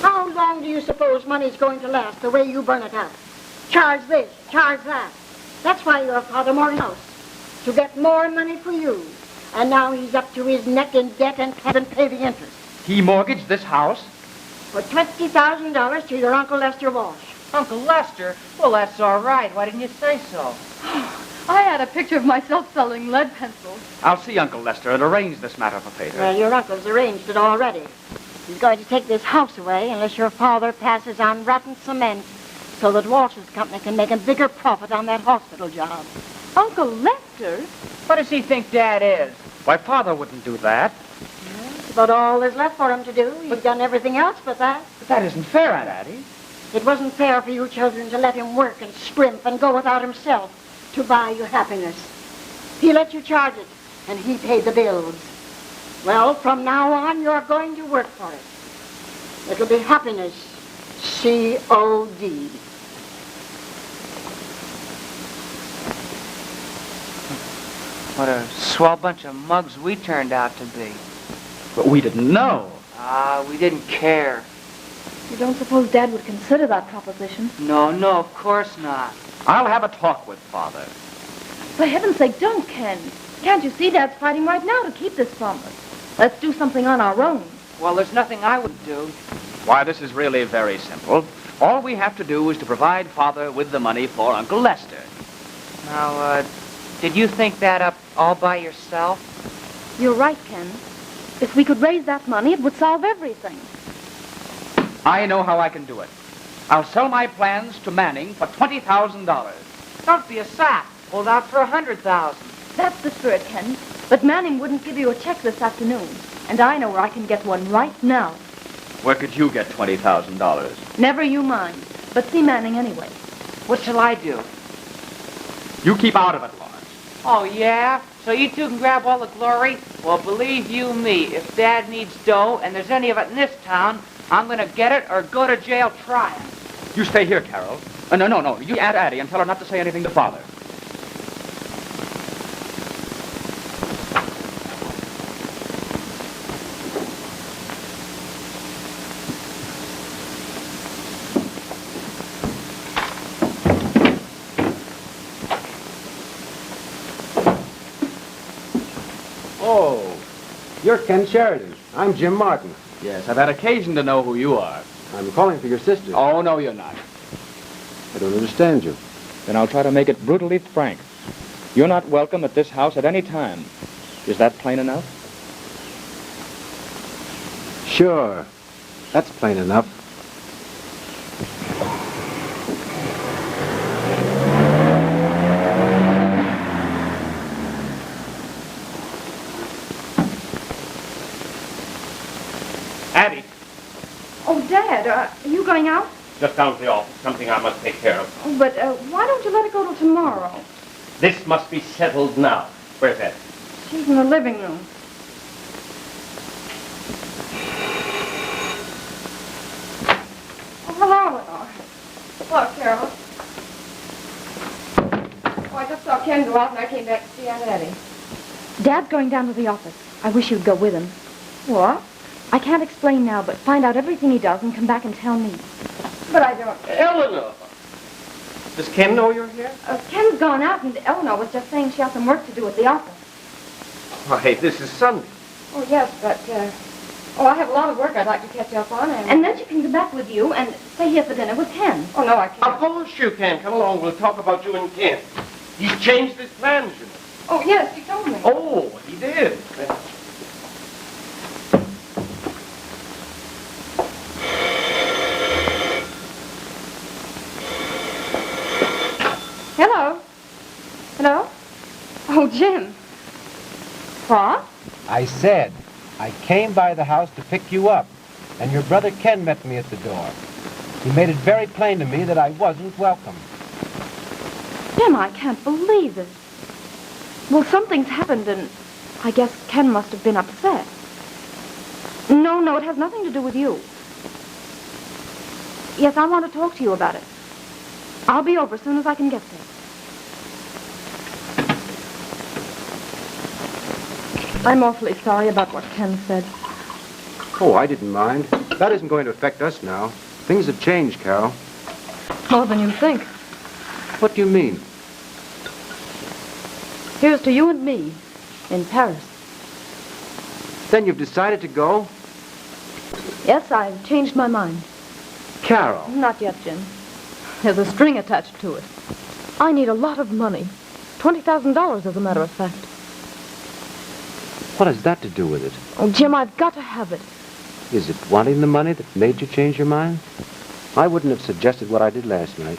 How long do you suppose money's going to last the way you burn it up? Charge this, charge that. That's why your father more house. To get more money for you. And now he's up to his neck in debt and can't pay the interest. He mortgaged this house? For $20,000 to your Uncle Lester Walsh. Uncle Lester? Well, that's all right. Why didn't you say so? I had a picture of myself selling lead pencils. I'll see Uncle Lester and arrange this matter for Pater. Well, your uncle's arranged it already. He's going to take this house away unless your father passes on rotten cement so that Walsh's company can make a bigger profit on that hospital job. Uncle Lester? What does he think Dad is? Why, Father wouldn't do that. That's about all there's left for him to do. He's done everything else but that. But that isn't fair, Aunt Addie. It wasn't fair for you children to let him work and scrimp and go without himself to buy you happiness. He let you charge it, and he paid the bills. Well, from now on, you're going to work for it. It'll be happiness, C.O.D. What a swell bunch of mugs we turned out to be. But we didn't know. We didn't care. You don't suppose Dad would consider that proposition? No, of course not. I'll have a talk with Father. For heaven's sake, don't, Ken. Can't you see Dad's fighting right now to keep this from us? Let's do something on our own. Well, there's nothing I would do. Why, this is really very simple. All we have to do is to provide Father with the money for Uncle Lester. Now, did you think that up all by yourself? You're right, Ken. If we could raise that money, it would solve everything. I know how I can do it. I'll sell my plans to Manning for $20,000. Don't be a sap. Hold out for $100,000. That's the spirit, Ken. But Manning wouldn't give you a check this afternoon. And I know where I can get one right now. Where could you get $20,000? Never you mind. But see Manning anyway. What shall I do? You keep out of it, Lawrence. Oh, yeah? So you two can grab all the glory? Well, believe you me, if Dad needs dough and there's any of it in this town, I'm going to get it or go to jail trying. You stay here, Carol. No. You Aunt Addie and tell her not to say anything to Father. You're Ken Sherridan. I'm Jim Martin. Yes, I've had occasion to know who you are. I'm calling for your sister. Oh, no, you're not. I don't understand you. Then I'll try to make it brutally frank. You're not welcome at this house at any time. Is that plain enough? Sure. That's plain enough. Addie, Oh, Dad, are you going out? just down to the office. Something I must take care of. Oh, but why don't you let it go till tomorrow? This must be settled now. Where's Addie? She's in the living room. Oh, hello, Eleanor. Hello, Carol. Oh, I just saw Ken go out and I came back to see Aunt Eddie. Dad's going down to the office. I wish you'd go with him. What? I can't explain now, but find out everything he does and come back and tell me. But I don't. Eleanor! Does Ken know you're here? Ken's gone out, and Eleanor was just saying she has some work to do at the office. Why, this is Sunday. Oh, yes, but, I have a lot of work I'd like to catch up on, And then she can come back with you and stay here for dinner with Ken. Oh, no, I can't. Of course you can. Come along. We'll talk about you and Ken. He's changed his plans, you know. Oh, yes, he told me. Oh, he did. Hello. Hello? Oh, Jim. What? I said, I came by the house to pick you up, and your brother Ken met me at the door. He made it very plain to me that I wasn't welcome. Jim, I can't believe this. Well, something's happened, and I guess Ken must have been upset. No, it has nothing to do with you. Yes, I want to talk to you about it. I'll be over as soon as I can get there. I'm awfully sorry about what Ken said. Oh, I didn't mind. That isn't going to affect us now. Things have changed, Carol. More than you think. What do you mean? Here's to you and me in Paris. Then you've decided to go? Yes, I've changed my mind. Carol. Not yet, Jim. There's a string attached to it. I need a lot of money. $20,000, as a matter of fact. What has that to do with it? Oh, Jim, I've got to have it. Is it wanting the money that made you change your mind? I wouldn't have suggested what I did last night.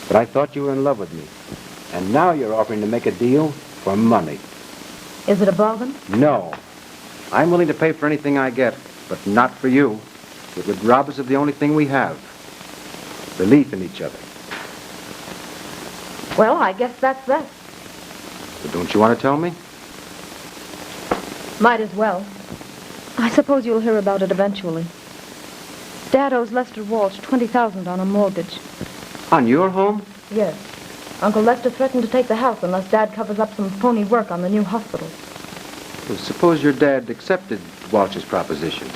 But I thought you were in love with me. And now you're offering to make a deal for money. Is it a bargain? No. I'm willing to pay for anything I get, but not for you. It would rob us of the only thing we have. Belief in each other. Well, I guess that's that. But don't you want to tell me? Might as well. I suppose you'll hear about it eventually. Dad owes Lester Walsh $20,000 on a mortgage. On your home? Yes. Uncle Lester threatened to take the house unless Dad covers up some phony work on the new hospital. Well, suppose your dad accepted Walsh's proposition.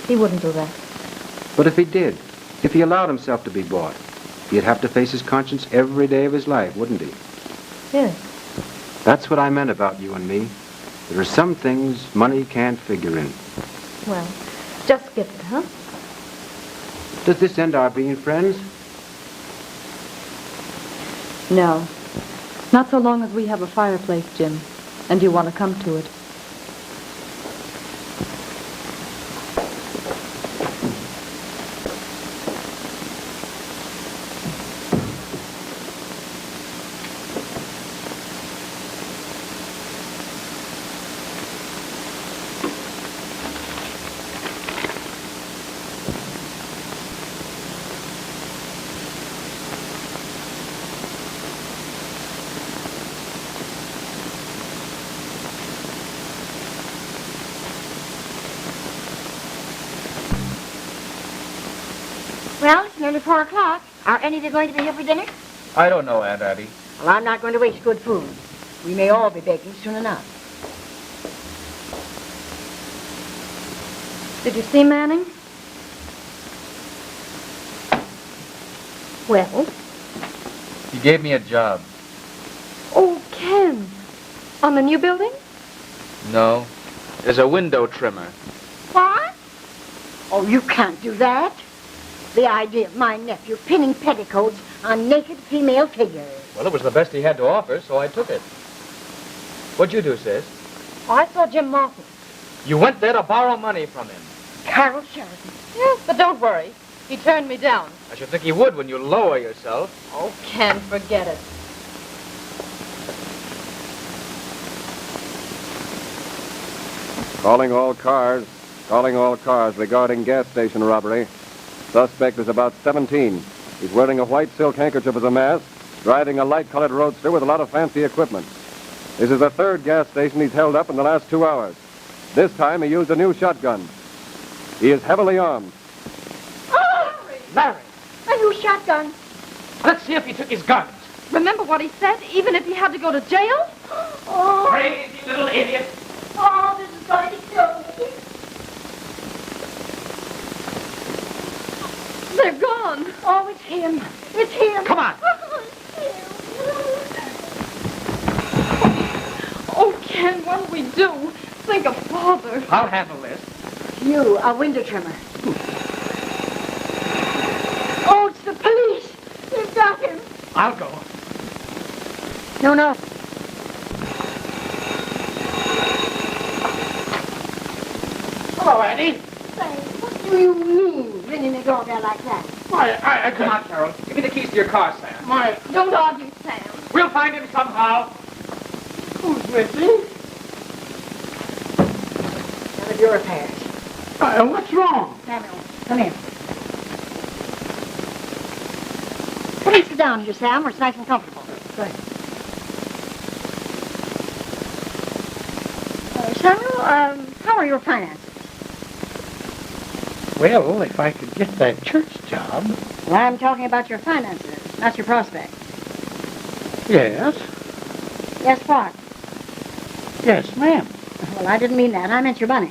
He wouldn't do that. But if he did, if he allowed himself to be bought, he'd have to face his conscience every day of his life, wouldn't he? Yes. That's what I meant about you and me. There are some things money can't figure in. Well, just skip it, huh? Does this end our being friends? No. Not so long as we have a fireplace, Jim, and you want to come to it. Well, it's nearly 4 o'clock. Are any of you going to be here for dinner? I don't know, Aunt Addie. Well, I'm not going to waste good food. We may all be begging soon enough. Did you see Manning? Well? He gave me a job. Oh, Ken. On the new building? No, There's a window trimmer. What? Oh, you can't do that. The idea of my nephew pinning petticoats on naked female figures. Well, it was the best he had to offer, so I took it. What'd you do, sis? Oh, I saw Jim Martin. You went there to borrow money from him. Carol Sheridan. Yes, but don't worry. He turned me down. I should think he would when you lower yourself. Oh, Ken, forget it. Calling all cars regarding gas station robbery. Suspect is about 17. He's wearing a white silk handkerchief as a mask, driving a light-colored roadster with a lot of fancy equipment. This is the third gas station he's held up in the last 2 hours. This time he used a new shotgun. He is heavily armed. Oh! Larry! A new shotgun. Let's see if he took his guns. Remember what he said, even if he had to go to jail? Oh, Crazy little idiot. oh, this is going to kill me. They're gone. Oh, it's him. It's him. Come on. Oh, Ken, what'll we do? Think of Father. I'll handle this. You, a window trimmer. Oh, it's the police. They've got him. I'll go. No. Hello, Annie. Say, what do you mean, ringing the doorbell like that? I come on, Carol. Give me the keys to your car, Sam. Don't argue, Sam. We'll find him somehow. Who's missing? None of your affairs. What's wrong? Samuel, come here. Come and sit down here, Sam, where it's nice and comfortable. Thanks. Samuel, how are your finances? Well, if I could get that church job. Well, I'm talking about your finances, not your prospects. Yes. Yes, what? Yes, ma'am. Well, I didn't mean that. I meant your money.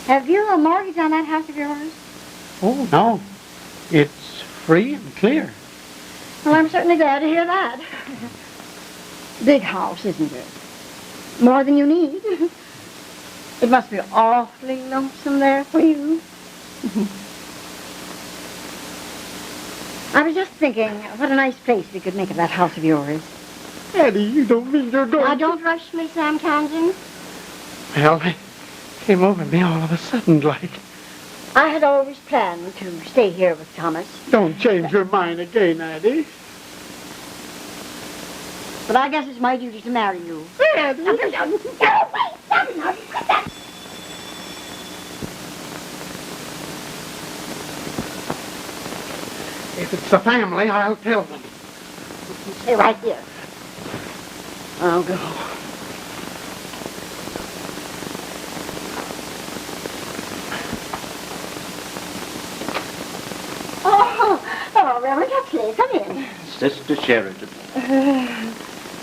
Have you a mortgage on that house of yours? Oh, no. It's free and clear. Well, I'm certainly glad to hear that. Big house, isn't it? More than you need. It must be awfully lonesome there for you. I was just thinking, what a nice place we could make of that house of yours. Eddie, you don't mean you're going Now, don't rush me, Sam Townsend. Well, it came over me all of a sudden, like. I had always planned to stay here with Thomas. Don't change your mind again, Eddie. But I guess it's my duty to marry you. Eddie! Now, wait! Now, quit that! If it's the family, I'll tell them. Stay right here. I'll go. Oh, Reverend Huxley, come in. Sister Sherridan.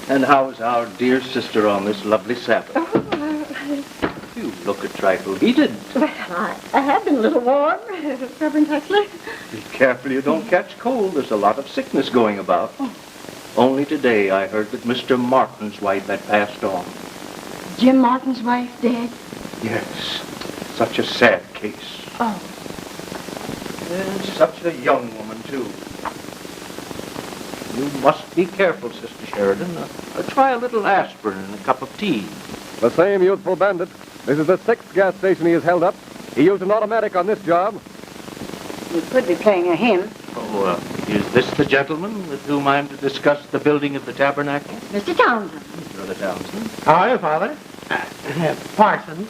And how's our dear sister on this lovely Sabbath? You look a trifle heated. Well, I have been a little warm, Reverend Huxley. Be careful you don't catch cold. There's a lot of sickness going about. Only today I heard that Mr. Martin's wife had passed on. Jim Martin's wife dead? Yes. Such a sad case. Oh. And such a young woman, too. You must be careful, Sister Sherridan. Try a little aspirin and a cup of tea. The same youthful bandit. This is the 6th gas station he has held up. He used an automatic on this job. You could be playing a hymn. Oh, is this the gentleman with whom I'm to discuss the building of the tabernacle? Mr. Townsend. Brother Townsend. Hi, Father. Parson.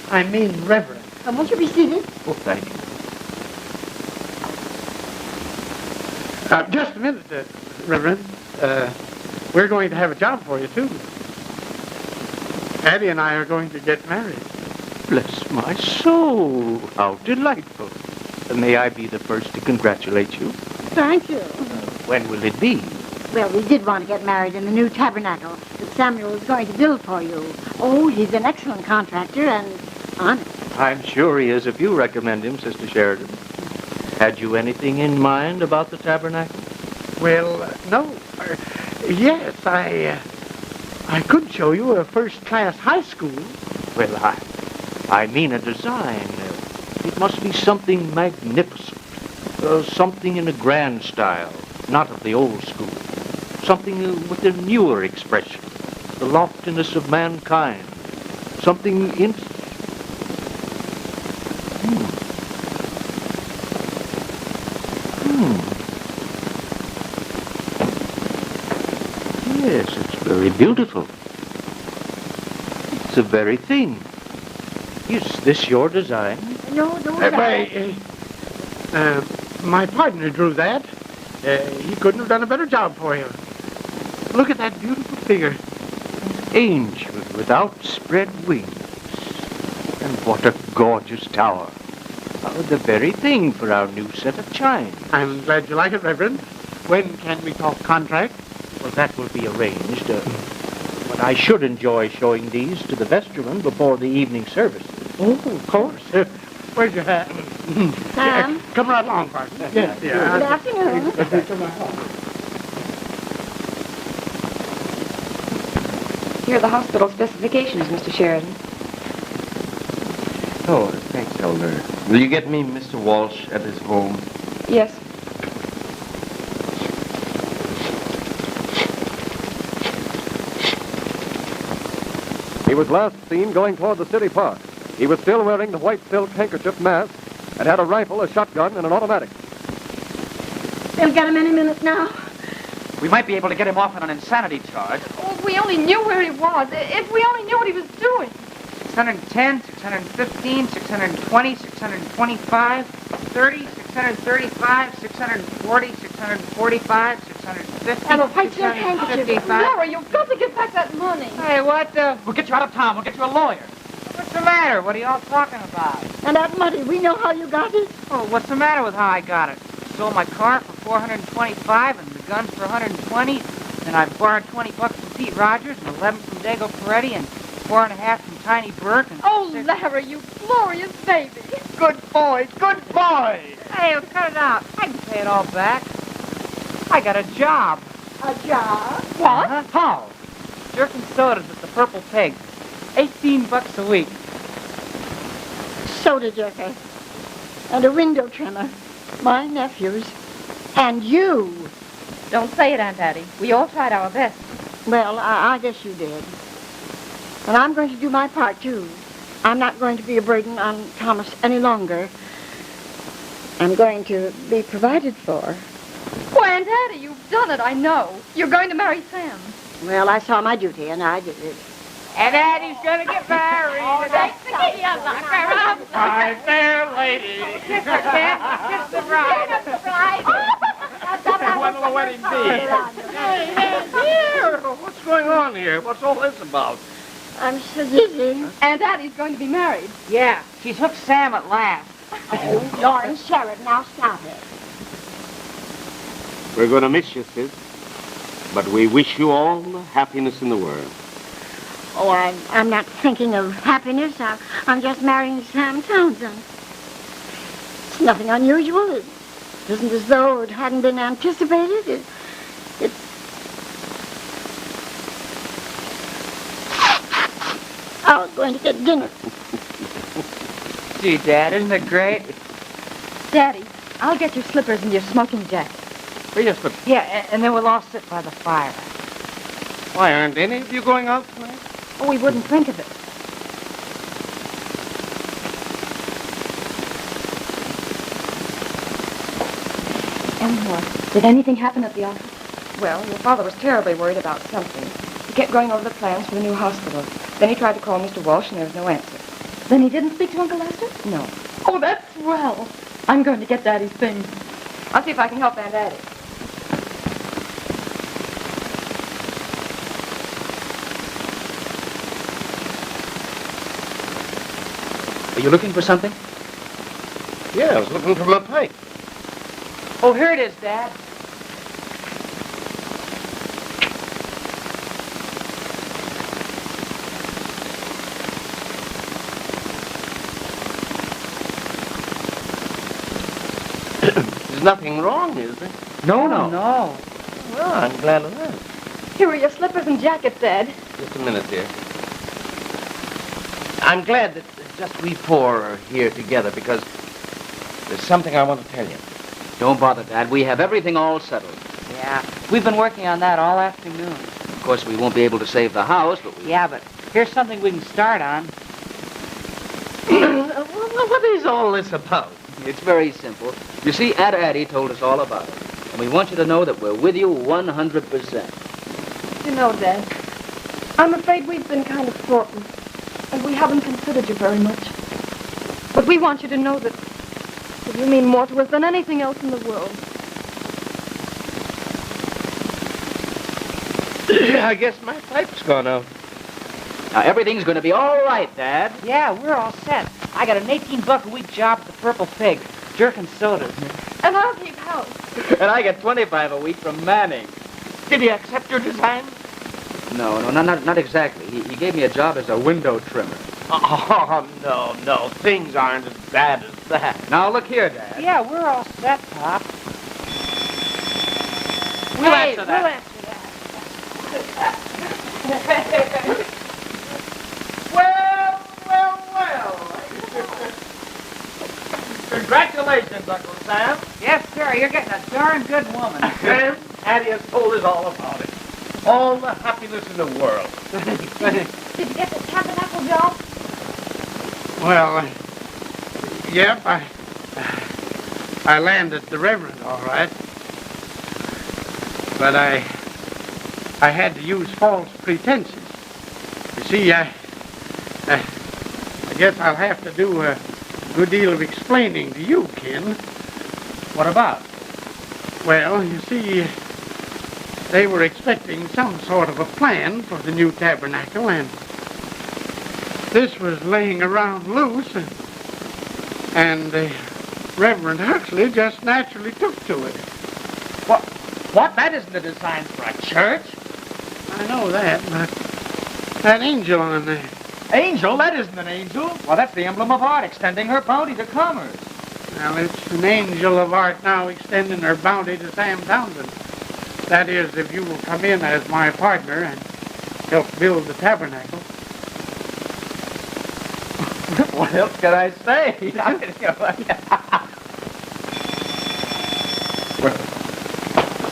I mean Reverend. Won't you be seated? Oh, thank you. Just a minute, Reverend. We're going to have a job for you, too. Addie and I are going to get married. Bless my soul. How delightful. May I be the first to congratulate you? Thank you. When will it be? Well, we did want to get married in the new tabernacle that Samuel is going to build for you. Oh, he's an excellent contractor and honest. I'm sure he is if you recommend him, Sister Sherridan. Had you anything in mind about the tabernacle? Well, no. Yes, I could show you a first-class high school. Well, I mean a design. It must be something magnificent. Something in a grand style, not of the old school. Something with a newer expression. The loftiness of mankind. Something in... Yes, it's very beautiful. It's the very thing. Is this your design? No, My partner drew that. He couldn't have done a better job for you. Look at that beautiful figure. An angel with outspread wings. And what a gorgeous tower. The very thing for our new set of chimes. I'm glad you like it, Reverend. When can we talk contract? Well, that will be arranged. But I should enjoy showing these to the vestryman before the evening service. Oh, of course. Where's your hat? Sam? Come right along, partner. Yeah. Good afternoon. Come right along. Here are the hospital specifications, Mr. Sheridan. Oh, thanks, Elder. Will you get me Mr. Walsh at his home? Yes. He was last seen going toward the city park. He was still wearing the white silk handkerchief mask and had a rifle, a shotgun, and an automatic. They'll get him any minute now. We might be able to get him off on an insanity charge. Oh, if we only knew where he was. If we only knew what he was doing. 610, 615, 620, 625, 30, 635, 640, 645, 650, And a white silk handkerchief. 655. Laura, you've got to get back that money. Hey, what the... We'll get you out of town. We'll get you a lawyer. What's the matter? What are y'all talking about? And that money, we know how you got it. Oh, what's the matter with how I got it? Sold my car for 425 and the guns for 120. And I borrowed 20 bucks from Pete Rogers and 11 from Dago Peretti and 4.5 from Tiny Burke. And Oh, Larry, you glorious baby. Good boy, good boy. Hey, well, cut it out. I can pay it all back. I got a job. A job? What? How? Jerking sodas at the Purple Pig. 18 bucks a week. Soda jerker. And a window trimmer. My nephews. And you. Don't say it, Aunt Addie. We all tried our best. Well, I guess you did. And I'm going to do my part, too. I'm not going to be a burden on Thomas any longer. I'm going to be provided for. Oh, Aunt Addie, you've done it, I know. You're going to marry Sam. Well, I saw my duty, and I did it. And Addie's gonna get married. Oh, thanks to Kitty, I'm not Hi there, lady. Kiss her, Ken. Kiss the bride. Kiss the bride. When will the wedding be? Hey, here! What's going on here? What's all this about? I'm so dizzy. Aunt Addie's going to be married. Yeah, she's hooked Sam at last. Oh, Lawrence Sheridan, now stop it. We're going to miss you, Sis. But we wish you all the happiness in the world. Oh, I'm not thinking of happiness. I'm just marrying Sam Townsend. It's nothing unusual. It isn't as though it hadn't been anticipated. It's... I was going to get dinner. Gee, Dad, isn't it great? Daddy, I'll get your slippers and your smoking jacket. Where you slip? Yeah, and then we'll all sit by the fire. Why, aren't any of you going out tonight? Oh, we wouldn't think of it. Elmore, did anything happen at the office? Well, your father was terribly worried about something. He kept going over the plans for the new hospital. Then he tried to call Mr. Walsh, and there was no answer. Then he didn't speak to Uncle Lester? No. Oh, that's swell. I'm going to get Daddy's things. I'll see if I can help Aunt Addie. Are you looking for something? Yeah, I was looking for my pipe. Oh, here it is, Dad. There's nothing wrong, is there? No. No. Well, I'm glad of that. Here are your slippers and jacket, Dad. Just a minute, dear. I'm glad that just we four are here together because there's something I want to tell you. Don't bother, Dad. We have everything all settled. Yeah, we've been working on that all afternoon. Of course, we won't be able to save the house, but we... Yeah, but here's something we can start on. What is all this about? It's very simple. You see, Aunt Addie told us all about it. And we want you to know that we're with you 100%. You know, Dad, I'm afraid we've been kind of thwarted, and we haven't considered you very much. But we want you to know that you mean more to us than anything else in the world. I guess my pipe's gone out. Now, everything's going to be all right, Dad. Yeah, we're all set. I got an $18-a-week job at the Purple Pig, jerking sodas. And I'll keep house. And I get $25 a week from Manning. Did he accept your design? No, not exactly. He gave me a job as a window trimmer. Oh, no. Things aren't as bad as that. Now, look here, Dad. Yeah, we're all set, Pop. We'll answer that. We'll answer that. Well. Congratulations, Uncle Sam. Yes, sir, you're getting a darn good woman. Sam, Addie has told us all about it. All the happiness in the world. Did you get the tabernacle job? Well, yep, I landed the Reverend all right. But I had to use false pretenses. You see, I guess I'll have to do a good deal of explaining to you, Ken. What about? Well, you see, they were expecting some sort of a plan for the new tabernacle, and this was laying around loose, and Reverend Huxley just naturally took to it. What? That isn't a design for a church. I know that, but that angel on there. Angel? That isn't an angel. Well, that's the emblem of art, extending her bounty to commerce. Well, it's an angel of art now extending her bounty to Sam Townsend. That is, if you will come in as my partner and help build the tabernacle. What else can I say? Well,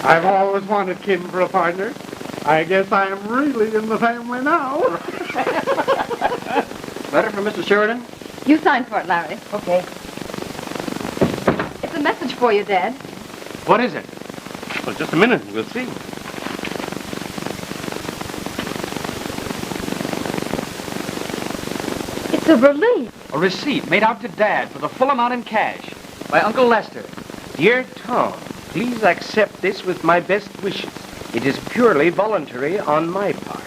I've always wanted Kim for a partner. I guess I am really in the family now. Letter from Mr. Sherridan? You sign for it, Larry. Okay. It's a message for you, Dad. What is it? Well, just a minute, and we'll see. It's a relief. A receipt made out to Dad for the full amount in cash by Uncle Lester. Dear Tom, please accept this with my best wishes. It is purely voluntary on my part,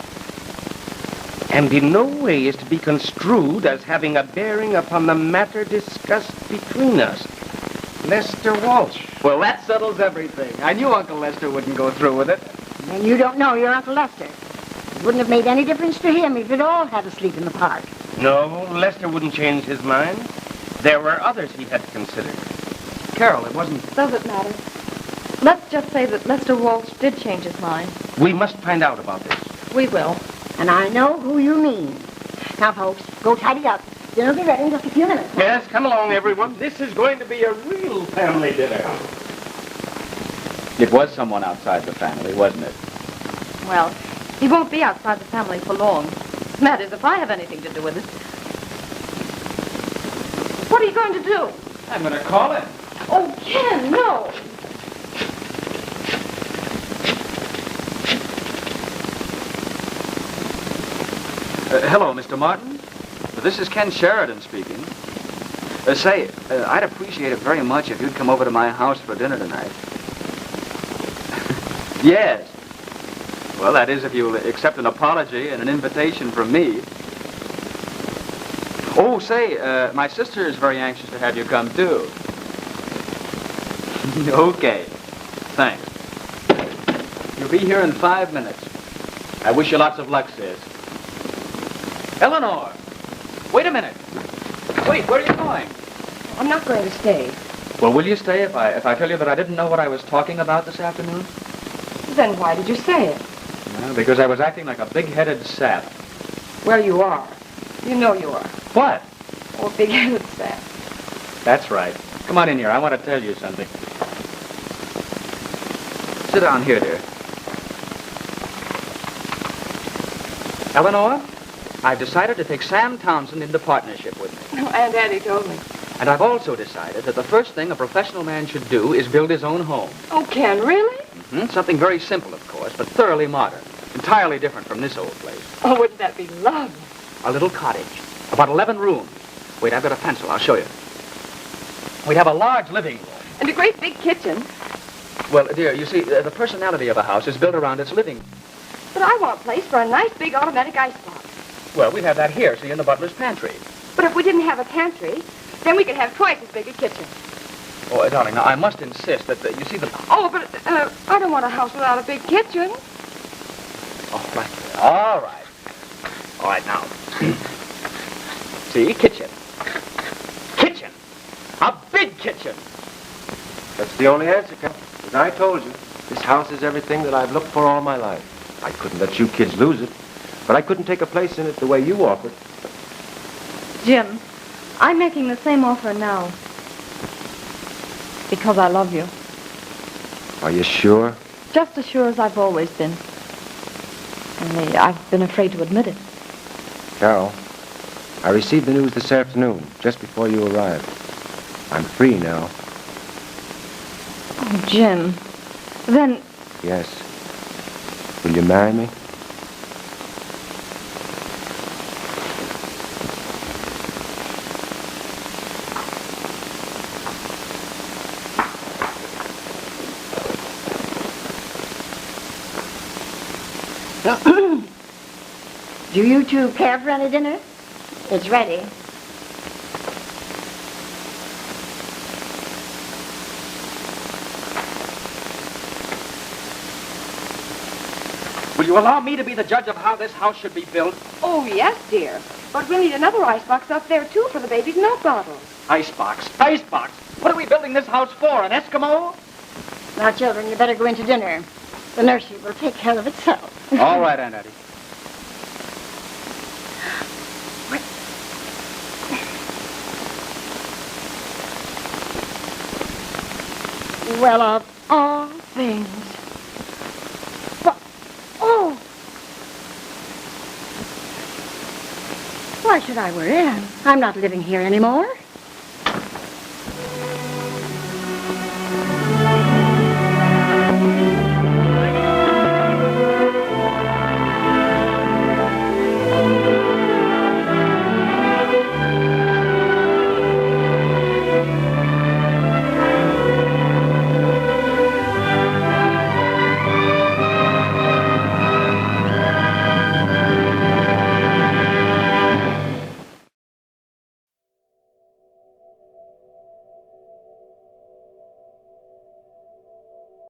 and in no way is to be construed as having a bearing upon the matter discussed between us. Lester Walsh. Well, that settles everything. I knew Uncle Lester wouldn't go through with it. And you don't know your Uncle Lester. It wouldn't have made any difference to him if it all had to sleep in the park. No, Lester wouldn't change his mind. There were others he had considered. Carol, it wasn't... Does it matter? Let's just say that Lester Walsh did change his mind. We must find out about this. We will. And I know who you mean. Now, folks, go tidy up. Dinner'll be ready in just a few minutes. Yes, come along, everyone. This is going to be a real family dinner. It was someone outside the family, wasn't it? Well, he won't be outside the family for long. That is, if I have anything to do with it. What are you going to do? I'm going to call him. Oh, Ken, no. Hello, Mr. Martin. This is Ken Sherridan speaking. I'd appreciate it very much if you'd come over to my house for dinner tonight. Yes. Well, that is if you'll accept an apology and an invitation from me. Oh, my sister is very anxious to have you come, too. Okay. Thanks. You'll be here in 5 minutes. I wish you lots of luck, sis. Eleanor! Wait a minute. Wait, where are you going? I'm not going to stay. Well, will you stay if I tell you that I didn't know what I was talking about this afternoon? Then why did you say it? Well, because I was acting like a big-headed sap. Well, you are. You know you are. What? Oh, big-headed Sam. That's right. Come on in here. I want to tell you something. Sit down here, dear. Eleanor, I've decided to take Sam Townsend into partnership with me. No, Aunt Addie told me. And I've also decided that the first thing a professional man should do is build his own home. Oh, Ken, really? Something very simple, of course, but thoroughly modern. Entirely different from this old place. Oh, wouldn't that be lovely? A little cottage. About 11 rooms. Wait, I've got a pencil. I'll show you. We'd have a large living room. And a great big kitchen. Well, dear, you see, the personality of a house is built around its living room. But I want a place for a nice big automatic icebox. Well, we'd have that here, see, in the butler's pantry. But if we didn't have a pantry, then we could have twice as big a kitchen. Oh, darling, now, I must insist that, you see, the... Oh, but I don't want a house without a big kitchen. Oh, right. All right. All right, now. See, kitchen. Kitchen. A big kitchen. That's the only answer, Cap. As I told you, this house is everything that I've looked for all my life. I couldn't let you kids lose it, but I couldn't take a place in it the way you offered. Jim, I'm making the same offer now. Because I love you. Are you sure? Just as sure as I've always been. Only I've been afraid to admit it. Carol, I received the news this afternoon, just before you arrived. I'm free now. Oh, Jim. Then... Yes. Will you marry me? Do you two care for any dinner? It's ready. Will you allow me to be the judge of how this house should be built? Oh, yes, dear. But we'll need another icebox up there, too, for the baby's milk bottles. Icebox. Icebox. What are we building this house for, an Eskimo? Now, children, you better go into dinner. The nursery will take care of itself. All right, Aunt Addie. Well, of all things. Oh! Why should I worry? I'm not living here anymore.